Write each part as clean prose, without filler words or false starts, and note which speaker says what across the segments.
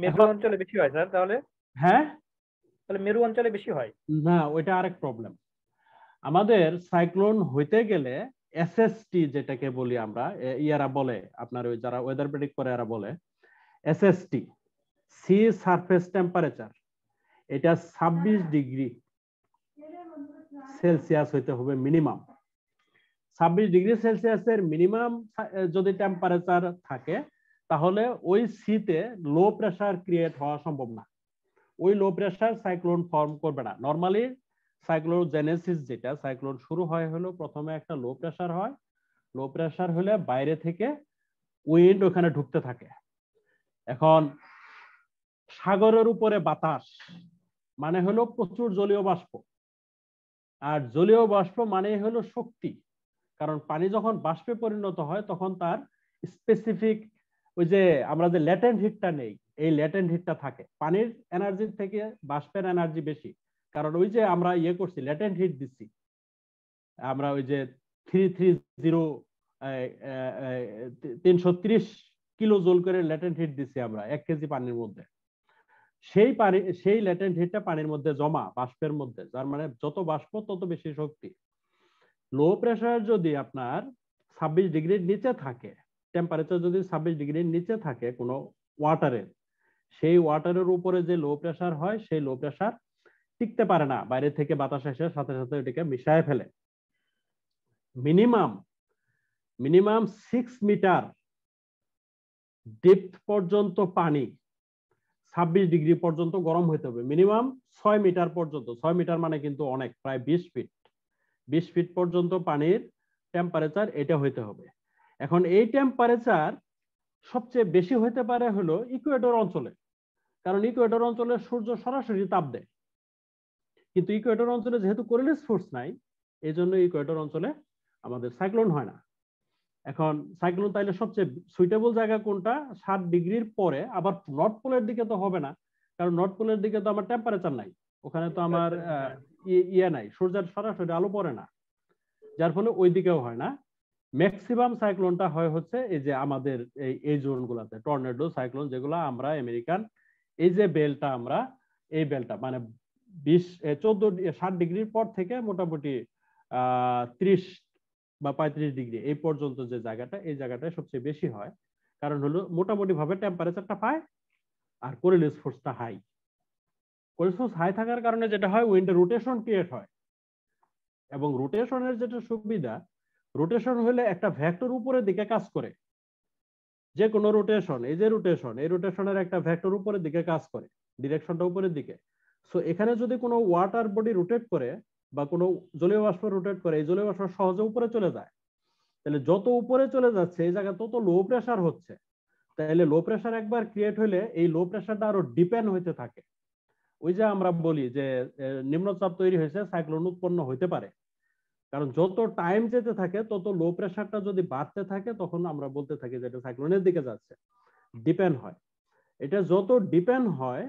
Speaker 1: মেরু
Speaker 2: এখন
Speaker 1: অঞ্চলে বেশি হয় স্যার তাহলে?
Speaker 2: হ্যাঁ,
Speaker 1: তাহলে মেরু অঞ্চলে বেশি হয়?
Speaker 2: না ওইটা আরেক প্রবলেম। আমাদের সাইক্লোন হইতে গেলে এসএসটি যেটাকে বলি আমরা, ইয়ারা বলে আপনার ওই যারা ওয়েদার প্রেডিক্ট করে এরা বলে এসএসটি, সি সারফেস টেম্পারেচার, এটা 26 ডিগ্রি সেলসিয়াস হইতে হবে মিনিমাম। 26 ডিগ্রি সেলসিয়াসের মিনিমাম যদি টেম্পারেচার থাকে তাহলে ওই সিতে লো প্রেসার ক্রিয়েট হওয়া সম্ভব না, ওই লো প্রেসার সাইক্লোন ফর্ম করবে না। নর্মালি সাইক্লোজেনেসিস যেটা, সাইক্লোন শুরু হয় হলো প্রথমে একটা লো প্রেসার হয়, লো প্রেসার হলে বাইরে থেকে উইন্ড ওখানে ঢুকতে থাকে। এখন সাগরের উপরে বাতাস মানে হলো প্রচুর জলীয় বাষ্প, আর জলীয় বাষ্প মানে হলো শক্তি। কারণ পানি যখন বাষ্পে পরিণত হয় তখন তার স্পেসিফিক ওই যে আমরা যে ল্যাটেন্ট হিটটা নেই, এই ল্যাটেন্ট হিটটা থাকে। পানির এনার্জির থেকে বাষ্পের এনার্জি বেশি, কারণ ওই যে আমরা ইয়ে করছি ল্যাটেন্ট হিট দিচ্ছি, আমরা ওই যে 330 কিলো জোল করে ল্যাটেন্ট হিট দিচ্ছি আমরা 1 কেজি পানির মধ্যে। সেই পানি, সেই ল্যাটেন্ট হিটটা পানির মধ্যে জমা বাষ্পের মধ্যে, যার মানে যত বাষ্প তত বেশি শক্তি। লো প্রেসার যদি আপনার 26 ডিগ্রির নিচে থাকে, টেম্পারেচার যদি 26 ডিগ্রির নিচে থাকে কোনো ওয়াটারের, সেই ওয়াটারের উপরে যে লো প্রেসার হয় সেই লো প্রেসার টিকতে পারে না, বাইরে থেকে বাতাস এসে সাথে সাথে ওইটাকে মিশায় ফেলে। মিনিমাম মিনিমাম 6 মিটার ডেপথ পর্যন্ত পানি 26 ডিগ্রি পর্যন্ত গরম হইতে হবে। মিনিমাম 6 মিটার পর্যন্ত, 6 মিটার মানে কিন্তু অনেক, প্রায় 20 ফিট, 20 ফিট পর্যন্ত পানির টেম্পারেচার এটা হইতে হবে। এখন এই টেম্পারেচার সবচেয়ে বেশি হইতে পারে হলো ইকুয়েটর অঞ্চলে, কারণ ইকুয়েটর অঞ্চলে সূর্য সরাসরি তাপ দেয়, কিন্তু ইকুয়েটর অঞ্চলে যেহেতু কোরিয়ালিস ফোর্স নাই, এই জন্য ইকুয়েটর অঞ্চলে আমাদের সাইক্লোন হয় না। এখন সাইক্লোন তাইলে সবচেয়ে সুইটেবল জায়গা কোনটা? 7 ডিগ্রির পরে। আবার নর্থ পোলের দিকে তো হবে না, কারণ নর্থ পোলের দিকে তো আমার টেম্পারেচার নাই, ওখানে তো আমার ইয়ে নাই, সূর্যের সরাসরি আলো পড়ে না, যার ফলে ওই দিকেও হয় না। ম্যাক্সিমাম সাইক্লোনটা হয় হচ্ছে এই যে আমাদের এই জোন গুলাতে, টর্নেডো সাইক্লোন যেগুলো আমরা আমেরিকান এই যে বেলটা, আমরা এই বেলটা মানে 7 ডিগ্রির পর থেকে মোটামুটি 30 বা 35 ডিগ্রি এই পর্যন্ত যে জায়গাটা, এই জায়গাটায় সবচেয়ে বেশি হয়। কারণ হলো মোটামুটি ভাবে টেম্পারেচারটা পায় আর কোরিয়ালিস ফোর্সটা হাই। কোরিয়ালিস ফোর্স হাই থাকার কারণে যেটা হয়, উইন্ডের রোটেশন ক্রিয়েট হয়, এবং রোটেশনের যেটা সুবিধা, রোটেশন হলে একটা ভেক্টর উপরের দিকে কাজ করে। যে কোনো রোটেশন, এই যে রোটেশন, এই রোটেশনের একটা ভেক্টর উপরের দিকে কাজ করে, ডিরেকশনটা উপরের দিকে। সো এখানে যদি কোনো ওয়াটার বডি রোটেট করে বা কোনো জলীয় বাষ্প রোটেট করে, এই জলীয় বাষ্প সহজে উপরে চলে যায়। তাহলে যত উপরে চলে যাচ্ছে এই জায়গা তত লো প্রেসার হচ্ছে। তাহলে লো প্রেসার একবার ক্রিয়েট হলে এই লো প্রেসারটা আরো ডিপেন্ড হইতে থাকে। ওই যে আমরা বলি যে নিম্নচাপ তৈরি হয়েছে, সাইক্লোন উৎপন্ন হইতে পারে। কারণ যত টাইম যেতে থাকে তত লো প্রেসারটা যদি বাড়তে থাকে তখন আমরা বলতে থাকি যে এটা সাইক্লোনের দিকে যাচ্ছে। ডিপেন্ড হয়, এটা যত ডিপেন্ড হয়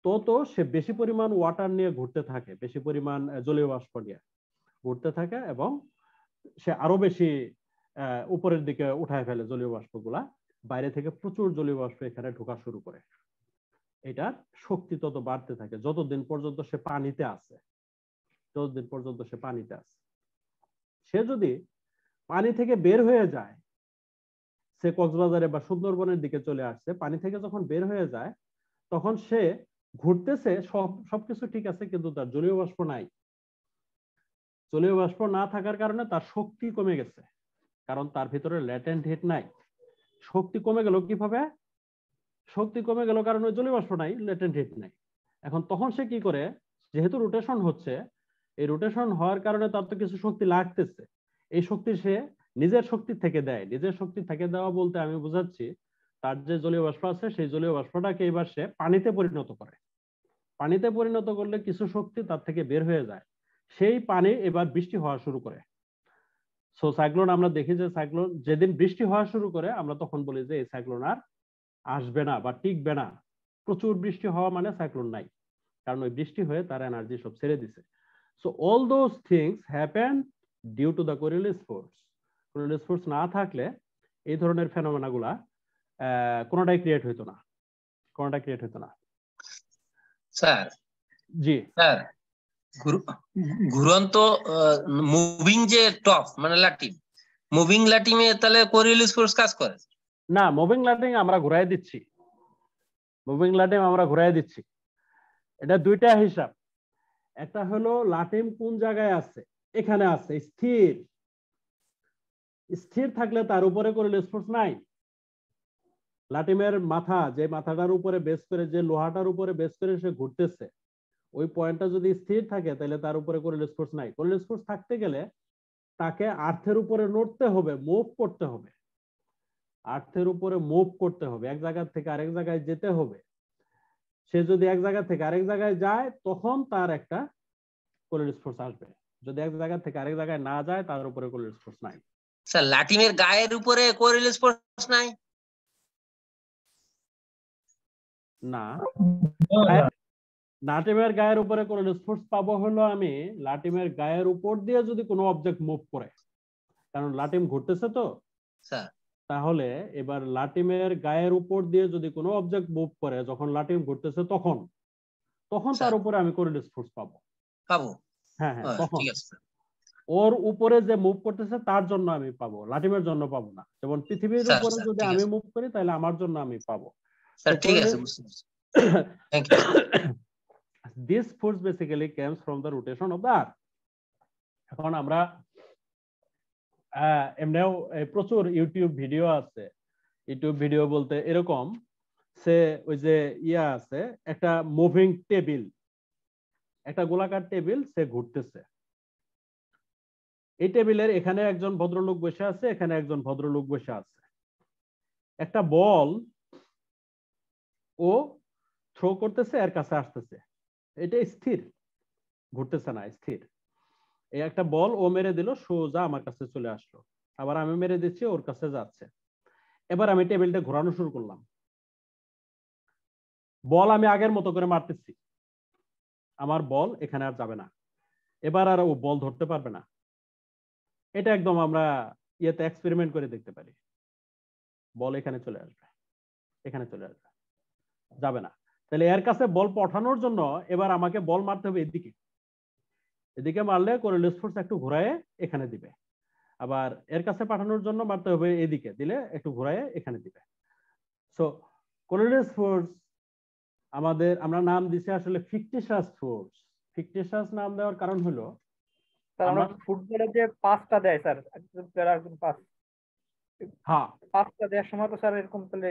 Speaker 2: তত সে বেশি পরিমাণ ওয়াটার নিয়ে ঘুরতে থাকে, বেশি পরিমাণ জলীয় বাষ্প নিয়ে ঘুরতে থাকে, এবং সে আরো বেশি উপরের দিকে উঠায় ফেলে জলীয় বাষ্পগুলা। বাইরে থেকে প্রচুর জলীয় বাষ্প এখানে ঢোকা শুরু করে। এটার শক্তি তত বাড়তে থাকে যতদিন পর্যন্ত সে পানিতে আছে, ততদিন পর্যন্ত সে পানিতে আছে। সে যদি পানি থেকে বের হয়ে যায়, সে কক্সবাজারে বা সুন্দরবনের দিকে চলে আসছে, পানি থেকে যখন বের হয়ে যায় তখন সে ঘুরতেছে, সবকিছু ঠিক আছে, কিন্তু তার জলীয় বাষ্প নাই। জলীয় বাষ্প না থাকার কারণে তার শক্তি কমে গেছে, কারণ তার ভিতরে ল্যাটেন্ট হিট নাই। শক্তি কমে গেল কিভাবে? শক্তি কমে গেল কারণ ওই জলীয় বাষ্প নাই, ল্যাটেন্ট হিট নাই। এখন তখন সে কি করে? যেহেতু রোটেশন হচ্ছে, এই রোটেশন হওয়ার কারণে তার তো কিছু শক্তি লাগতেছে, এই শক্তি সে নিজের শক্তি থেকে দেয়। নিজের শক্তি থেকে দেওয়া বলতে আমি বোঝাচ্ছি, তার যে জলীয় বাষ্প আছে সেই জলীয় বাষ্পটাকে এবার সে পানিতে পরিণত করে। পানিতে পরিণত করলে কিছু শক্তি তার থেকে বের হয়ে যায়, সেই পানি এবার বৃষ্টি হওয়া শুরু করে। সো সাইক্লোন আমরা দেখি যে সাইক্লোন যেদিন বৃষ্টি হওয়া শুরু করে আমরা তখন বলি যে এই সাইক্লোন আর আসবে না বা টিকবে না। প্রচুর বৃষ্টি হওয়া মানে সাইক্লোন নাই, কারণ ওই বৃষ্টি হয়ে তার এনার্জি সব ছেড়ে দিছে। So all those things happen due to the Coriolis force. Coriolis force না থাকলে এই ধরনের ফেনোমেনা গুলা কোনোটাই ক্রিয়েট হইতো না, কোনটা ক্রিয়েট হতো না।
Speaker 3: স্যার
Speaker 2: জি
Speaker 3: স্যার ঘুরন্ত মুভিং যে টপ মানে লাটিম, মুভিং লাটিমে তাহলে কোরিয়ালিস ফোর্স কাজ করে
Speaker 2: না, মুভিং লাটিম আমরা ঘুরাই দিচ্ছি, মুভিং লাটিম আমরা ঘুরাই দিচ্ছি। এটা দুইটা হিসাব, একটা হলো লাটিম কোন জায়গায় আছে, এখানে আছে স্থির, স্থির থাকলে তার উপরে কোরিয়ালিস ফোর্স নাই। লাটিমের মাথা, যে মাথাটার উপরে বেস করে, যে লোহাটার উপরে বেস করে সে ঘুরতেছে, ওই পয়েন্টটা যদি স্থির থাকে তাহলে তার উপরে কোরিয়ালিস ফোর্স নাই। কোরিয়ালিস ফোর্স থাকতে গেলে তাকে আর্থের উপরে নড়তে হবে, মুভ করতে হবে, আর্থের উপরে মুভ করতে হবে, এক জায়গা থেকে আরেক জায়গায় যেতে হবে। সে যদি এক জায়গা থেকে আরেক জায়গায় যায় তখন তার একটা কোরিয়ালিস ফোর্স আসবে, যদি এক জায়গা থেকে আরেক জায়গায় না যায় তার উপরে কোরিয়ালিস ফোর্স নাই।
Speaker 3: স্যার লাটিমের গায়ের উপরে কোরিয়ালিস ফোর্স নাই?
Speaker 2: না, লাটিমের গায়ের উপরে কোরিয়ালিস ফোর্স পাবো হলো আমি লাটিমের গায়ের উপর দিয়ে যদি কোনো অবজেক্ট মুভ করে, কারণ লাটিম ঘুরতেছে তো
Speaker 3: স্যার।
Speaker 2: তাহলে এবার লাটিমের গায়ের উপর দিয়ে যদি কোনো অবজেক্ট মুভ করে, যখন লাটিম ঘুরতেছে তখন তার উপরে আমি কোরিয়ালিস ফোর্স পাবো। হ্যাঁ হ্যাঁ, তখন
Speaker 3: ঠিক আছে।
Speaker 2: ওর উপরে যে মুভ করতেছে তার জন্য আমি পাবো, লাটিমের জন্য পাবো না। যেমন পৃথিবীর উপরে যদি আমি মুভ করি তাহলে আমার জন্য আমি পাবো।
Speaker 3: স্যার ঠিক আছে, বুঝতে পারছি। Thank you.
Speaker 2: This force basically comes from the rotation of the earth. এখন আমরা এমনিও প্রচুর ইউটিউব ভিডিও আছে, ইউটিউব ভিডিও বলতে এরকম, সে ওই যে ইয়া আছে একটা মুভিং টেবিল, একটা গোলাকার টেবিল, সে ঘুরতেছে, এই টেবিলের এখানে একজন ভদ্রলোক বসে আছে, এখানে একজন ভদ্রলোক বসে আছে, একটা বল ও থ্রো করতেছে, এর কাছে আসতেছে, এটা স্থির, ঘুরতেছে না, স্থির। এই একটা বল ও মেরে দিল, সোজা আমার কাছে চলে আসলো, আবার আমি মেরে দিচ্ছি, ওর কাছে যাচ্ছে। এবার আমি টেবিলটা ঘোরানো শুরু করলাম, বল আমি আগের মতো করে মারতেছি, আমার বল এখানে আর যাবে না, এবার আর ও বল ধরতে পারবে না। এটা একদম আমরা ইয়েতে এক্সপেরিমেন্ট করে দেখতে পারি, বল এখানে চলে আসবে, এখানে চলে আসবে, যাবে না। তাহলে এর কাছে বল পাঠানোর জন্য এবার আমাকে বল মারতে হবে এদিকে, এদিকে মারলে কোরিয়ালিস ফোর্স একটু ঘোরায় এখানে দিবে, আবার এর কাছে পাঠানোর জন্য মারতে হবে এদিকে, দিলে একটু ঘোরায় এখানে দিবে। সো কোরিয়ালিস ফোর্স আমরা নাম দিছি আসলে ফিকটিশাস ফোর্স। ফিকটিশাস নাম দেওয়ার কারণ হলো
Speaker 1: আমরা ফুটবলের যে পাসটা দেয় স্যার, একজন প্লেয়ার একজন পাস,
Speaker 2: হ্যাঁ
Speaker 1: পাসটা দেওয়ার সময় তো স্যার এরকম তাহলে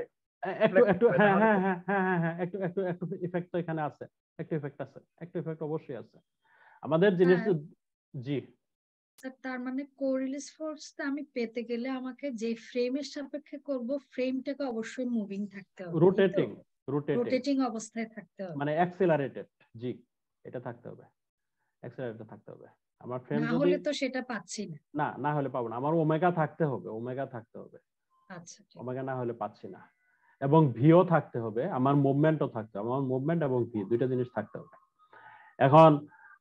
Speaker 2: একটু হ্যাঁ হ্যাঁ হ্যাঁ হ্যাঁ হ্যাঁ হ্যাঁ একটু একটু একটু ইফেক্ট তো এখানে আছে, একটু ইফেক্ট আছে, একটু ইফেক্ট অবশ্যই আছে আমাদের জিনিস। জি
Speaker 4: স্যার, তার মানে কোরিয়ালিস ফোর্সটা আমি পেতে গেলে আমাকে যে ফ্রেমের সাপেক্ষে করব, ফ্রেমটাকে অবশ্যই মুভিং থাকতে হবে, রোটেটিং অবস্থায় থাকতে হবে,
Speaker 2: মানে অ্যাক্সিলারেটেড। জি, এটা থাকতে হবে, অ্যাক্সিলারেটেড থাকতে হবে। আমার ফ্রেম
Speaker 4: না
Speaker 2: যদি
Speaker 4: হলে তো সেটা পাচ্ছি না।
Speaker 2: না হলে পাবো না, আমার ওমেগা থাকতে হবে, ওমেগা থাকতে হবে।
Speaker 4: আচ্ছা,
Speaker 2: ওমেগা না হলে পাচ্ছি না। এবং ভিও থাকতে হবে, আমার মুভমেন্টও থাকতে হবে, আমার মুভমেন্ট এবং ভি দুইটা জিনিস থাকতে হবে। এখন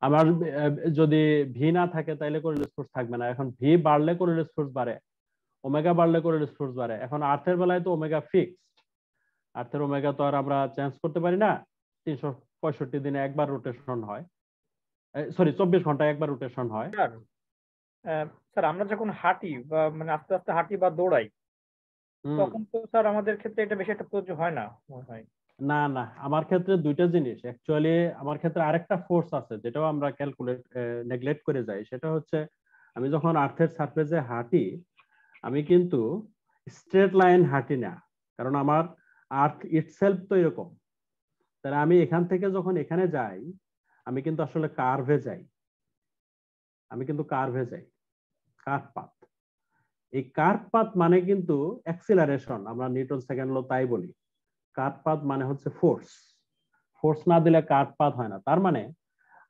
Speaker 2: আমার যদি ভি না থাকে তাহলে কোরিয়ালিস ফোর্স থাকবে না। এখন ভি বাড়লে কোরিয়ালিস ফোর্স বাড়ে, ওমেগা বাড়লে কোরিয়ালিস ফোর্স বাড়ে। এখন আর্থের বেলায় তো ওমেগা ফিক্সড, আর্থের ওমেগা তো আর আমরা চেঞ্জ করতে পারি না, 365 দিনে একবার রোটেশন হয়, সরি 24 ঘন্টায় একবার রোটেশন হয়।
Speaker 1: স্যার আমরা যখন হাঁটি বা মানে আস্তে আস্তে হাঁটি বা দৌড়াই, তখন তো স্যার আমাদের ক্ষেত্রে এটা বেশি একটা প্রযোজ্য হয় না মনে হয়।
Speaker 2: না না, আমার ক্ষেত্রে দুইটা জিনিস অ্যাকচুয়ালি, আমার ক্ষেত্রে আরেকটা ফোর্স আছে যেটাও আমরা ক্যালকুলেট নেগলেক্ট করে যাই, সেটা হচ্ছে আমি যখন আর্থের সারফেসে হাঁটি আমি কিন্তু স্ট্রেট লাইন হাঁটি না, কারণ আমার আর্থ ইটসেলফ তো এরকম। তাহলে আমি এখান থেকে যখন এখানে যাই আমি কিন্তু আসলে কার্ভে যাই, আমি কিন্তু কার্ভে যাই, কার্ভ পাথ। এই কার্ভ পাথ মানে কিন্তু অ্যাক্সিলারেশন, আমরা নিউটন সেকেন্ড ল তাই বলি। কার্ভ পাথ মানে হচ্ছে ফোর্স, ফোর্স না দিলে কার্ভ পাথ হয় না। তার মানে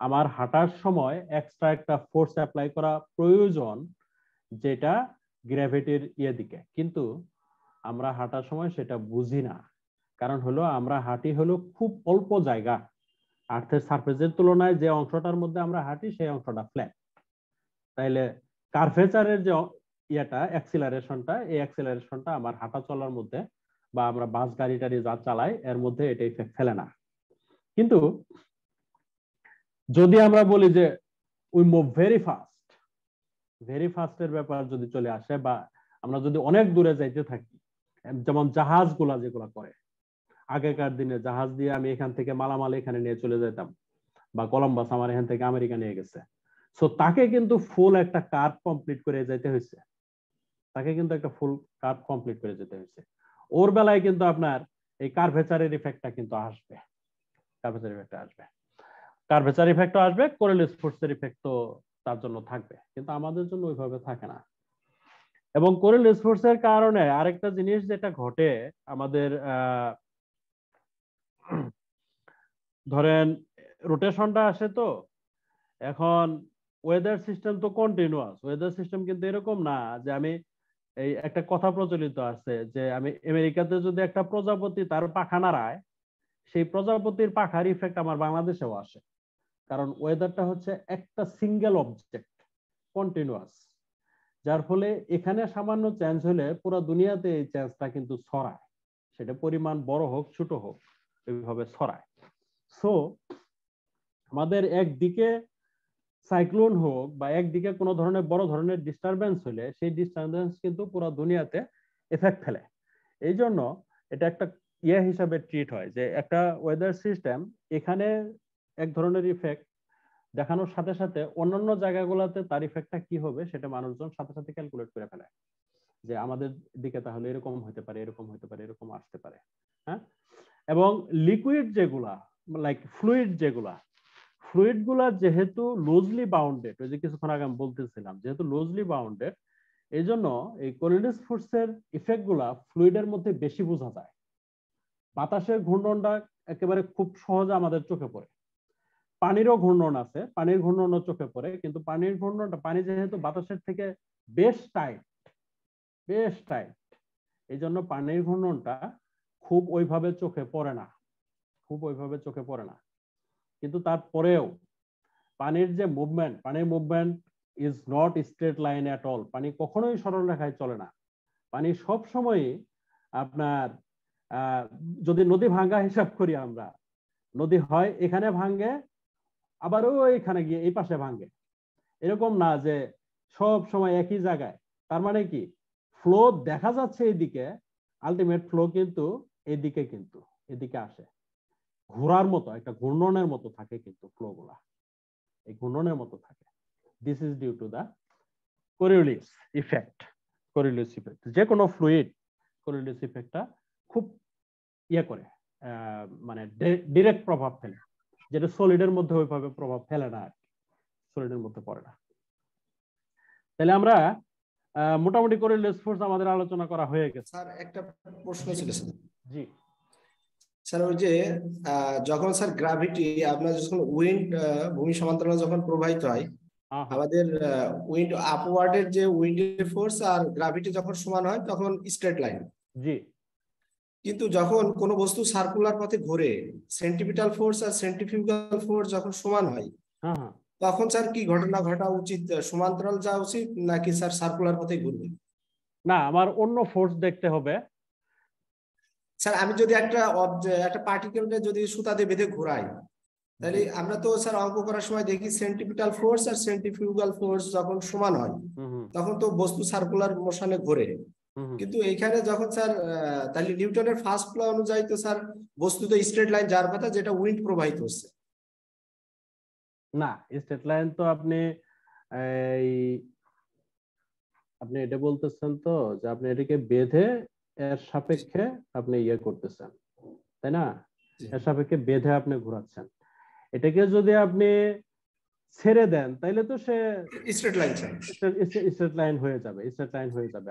Speaker 2: আমার হাঁটার সময় এক্সট্রা একটা ফোর্স অ্যাপ্লাই করা প্রয়োজন, যেটা গ্র্যাভিটির দিকে, কিন্তু আমরা হাঁটার সময় সেটা বুঝি না। কারণ হলো আমরা হাঁটি হলো খুব অল্প জায়গা, আর্থের সারফেসের তুলনায় যে অংশটার মধ্যে আমরা হাঁটি সেই অংশটা ফ্ল্যাট। তাইলে কার্ভেচারের যে অ্যাক্সিলারেশনটা, এই অ্যাক্সিলারেশনটা আমার হাঁটা চলার মধ্যে বা আমরা বাস গাড়ি টাড়ি যা চালাই এর মধ্যে এটা ইফেক্ট ফেলে না। কিন্তু যদি আমরা বলি যে উই মুভ ভেরি ফাস্টের ব্যাপার যদি চলে আসে, বা আমরা যদি অনেক দূরে যাইতে থাকি, যেমন জাহাজগুলা যেগুলা করে, আগেকার দিনে জাহাজ দিয়ে আমি এখান থেকে মালামাল এখানে নিয়ে চলে যেতাম, বা কলম্বাস আমার এখান থেকে আমেরিকা নিয়ে গেছে, সো তাকে কিন্তু ফুল একটা কার্ভ কমপ্লিট করে যেতে হয়েছে, ওর বেলায় কিন্তু আপনার এই কার্ভেচারের ইফেক্টটা কিন্তু আসবে, কার্ভেচার ইফেক্টও আসবে, কোরিলেস ফোর্সের ইফেক্টও তার জন্য থাকবে, কিন্তু আমাদের জন্য ওইভাবে থাকে না। এবং কোরিলেস ফোর্সের কারণে আরেকটা জিনিস যেটা ঘটে আমাদের, ধরেন রোটেশনটা আসে, তো এখন ওয়েদার সিস্টেম তো কন্টিনিউয়াস, ওয়েদার সিস্টেম কিন্তু এরকম না যে আমি, এই একটা কথা প্রচলিত আছে যে আমি আমেরিকাতে যদি একটা প্রজাপতি তার পাখা নাড়ায়, সেই প্রজাপতির পাখার ইফেক্ট আমার বাংলাদেশেও আসে, কারণ ওয়েদারটা হচ্ছে একটা সিঙ্গেল অবজেক্ট, কন্টিনিউয়াস, যার ফলে এখানে সামান্য চেঞ্জ হলে পুরো দুনিয়াতে এই চেঞ্জটা কিন্তু ছড়ায়, সেটা পরিমাণ বড় হোক ছোট হোক এইভাবে ছড়ায়। সো আমাদের একদিকে সাইক্লোন হোক বা একদিকে কোনো ধরনের বড় ধরনের ডিস্টারবেন্স হলে সেই ডিস্টারবেন্স কিন্তু পুরো দুনিয়াতে এফেক্ট ফেলে। এই জন্য এটা একটা হিসাবে ট্রিট হয় যে একটা ওয়েদার সিস্টেম এখানে এক ধরনের ইফেক্ট দেখানোর সাথে সাথে অন্যান্য জায়গাগুলোতে তার ইফেক্টটা কি হবে সেটা মানুষজন সাথে সাথে ক্যালকুলেট করে ফেলে, যে আমাদের দিকে তাহলে এরকম হতে পারে, এরকম হতে পারে, এরকম আসতে পারে। হ্যাঁ, এবং লিকুইড যেগুলা, লাইক ফ্লুইড গুলা যেহেতু লুজলি বাউন্ডেড, ওই যে কিছুক্ষণ আগে আমি বলতেছিলাম, যেহেতু লুজলি বাউন্ডেড, এই জন্য এই কোরিলেস ফোর্সের ইফেক্ট গুলা ফ্লুইডের মধ্যে বেশি বোঝা যায়। বাতাসের ঘূর্ণনটা একেবারে খুব সহজে আমাদের চোখে পড়ে, পানিরও ঘূর্ণন আছে, পানির ঘূর্ণনও চোখে পড়ে, কিন্তু পানির ঘূর্ণনটা, পানি যেহেতু বাতাসের থেকে বেশ টাইট, এই জন্য পানির ঘূর্ণনটা খুব ওইভাবে চোখে পড়ে না, কিন্তু তারপরেও পানির যে মুভমেন্ট, পানির movement is not straight line at all, পানি কখনোই সরল রেখায় চলে না, পানি সব সময় আপনার, যদি নদী ভাঙ্গা হিসাব করি আমরা, নদী হয় এখানে ভাঙ্গে আবার ওইখানে গিয়ে এই পাশে ভাঙ্গে, এরকম না যে সব সময় একই জায়গায়। তার মানে কি, ফ্লো দেখা যাচ্ছে এইদিকে, আলটিমেট ফ্লো কিন্তু এদিকে আসে, ঘোরার মতো, একটা ঘূর্ণনের মতো থাকে, কিন্তু ফ্লো গুলা এই ঘূর্ণনের মতো থাকে। This is due to the Coriolis effect. যে কোনো ফ্লুইড কোরিলেস ইফেক্টটা খুব করে, মানে ডিরেক্ট প্রভাব ফেলে, যেটা সলিডের মধ্যে ওইভাবে প্রভাব ফেলে না, সলিডের মধ্যে পড়ে না। তাহলে আমরা মোটামুটি কোরিলেস ফোর্স আমাদের আলোচনা করা হয়ে গেছে।
Speaker 5: স্যার একটা প্রশ্ন ছিল স্যার।
Speaker 2: জি
Speaker 5: স্যার, ওই যে যখন স্যার গ্র্যাভিটি, আপনার যখন উইন্ড ভূমি সমান্তরালে যখন প্রবাহিত হয়, আমাদের উইন্ড আপওয়ার্ডের যে উইন্ডের ফোর্স আর গ্র্যাভিটি যখন সমান হয় তখন স্ট্রেট লাইন।
Speaker 2: জি,
Speaker 5: কিন্তু যখন কোনো বস্তু সার্কুলার পথে ঘোরে, সেন্টিপিটাল ফোর্স আর সেন্ট্রিফিউগাল ফোর্স যখন সমান হয়, তখন স্যার কি ঘটনা ঘটা উচিত? সমান্তরাল যাওয়া উচিত নাকি স্যার সার্কুলার পথে ঘুরবে?
Speaker 2: না, আমার অন্য ফোর্স দেখতে হবে।
Speaker 5: স্যার, আমি যদি একটা পার্টিকেলকে যদি সুতা দিয়ে বেঁধে ঘোরাই, তাহলে আমরা তো স্যার অঙ্ক করার সময় দেখি সেন্ট্রিপিটাল ফোর্স আর সেন্ট্রিফিউগাল ফোর্স যখন সমান হয় তখন তো বস্তু সার্কুলার মোশনে ঘোরে। কিন্তু এইখানে যখন স্যার, তাহলে নিউটনের ফার্স্ট ল অনুযায়ী তো স্যার বস্তু তো স্ট্রেট লাইন যার কথা, যেটা উইন্ড প্রবাহিত হচ্ছে।
Speaker 2: না, স্ট্রেট লাইন তো আপনি এটা বলতেছেন তো যে আপনি এটাকে বেঁধে এর সাপেক্ষে আপনি করতেছেন, তাই না? এর সাপেক্ষে বেঁধে আপনি ঘোরাচ্ছেন। এটাকে যদি আপনি ছেড়ে দেন তাইলে তো সে
Speaker 5: স্ট্রেট
Speaker 2: লাইন হয়ে যাবে,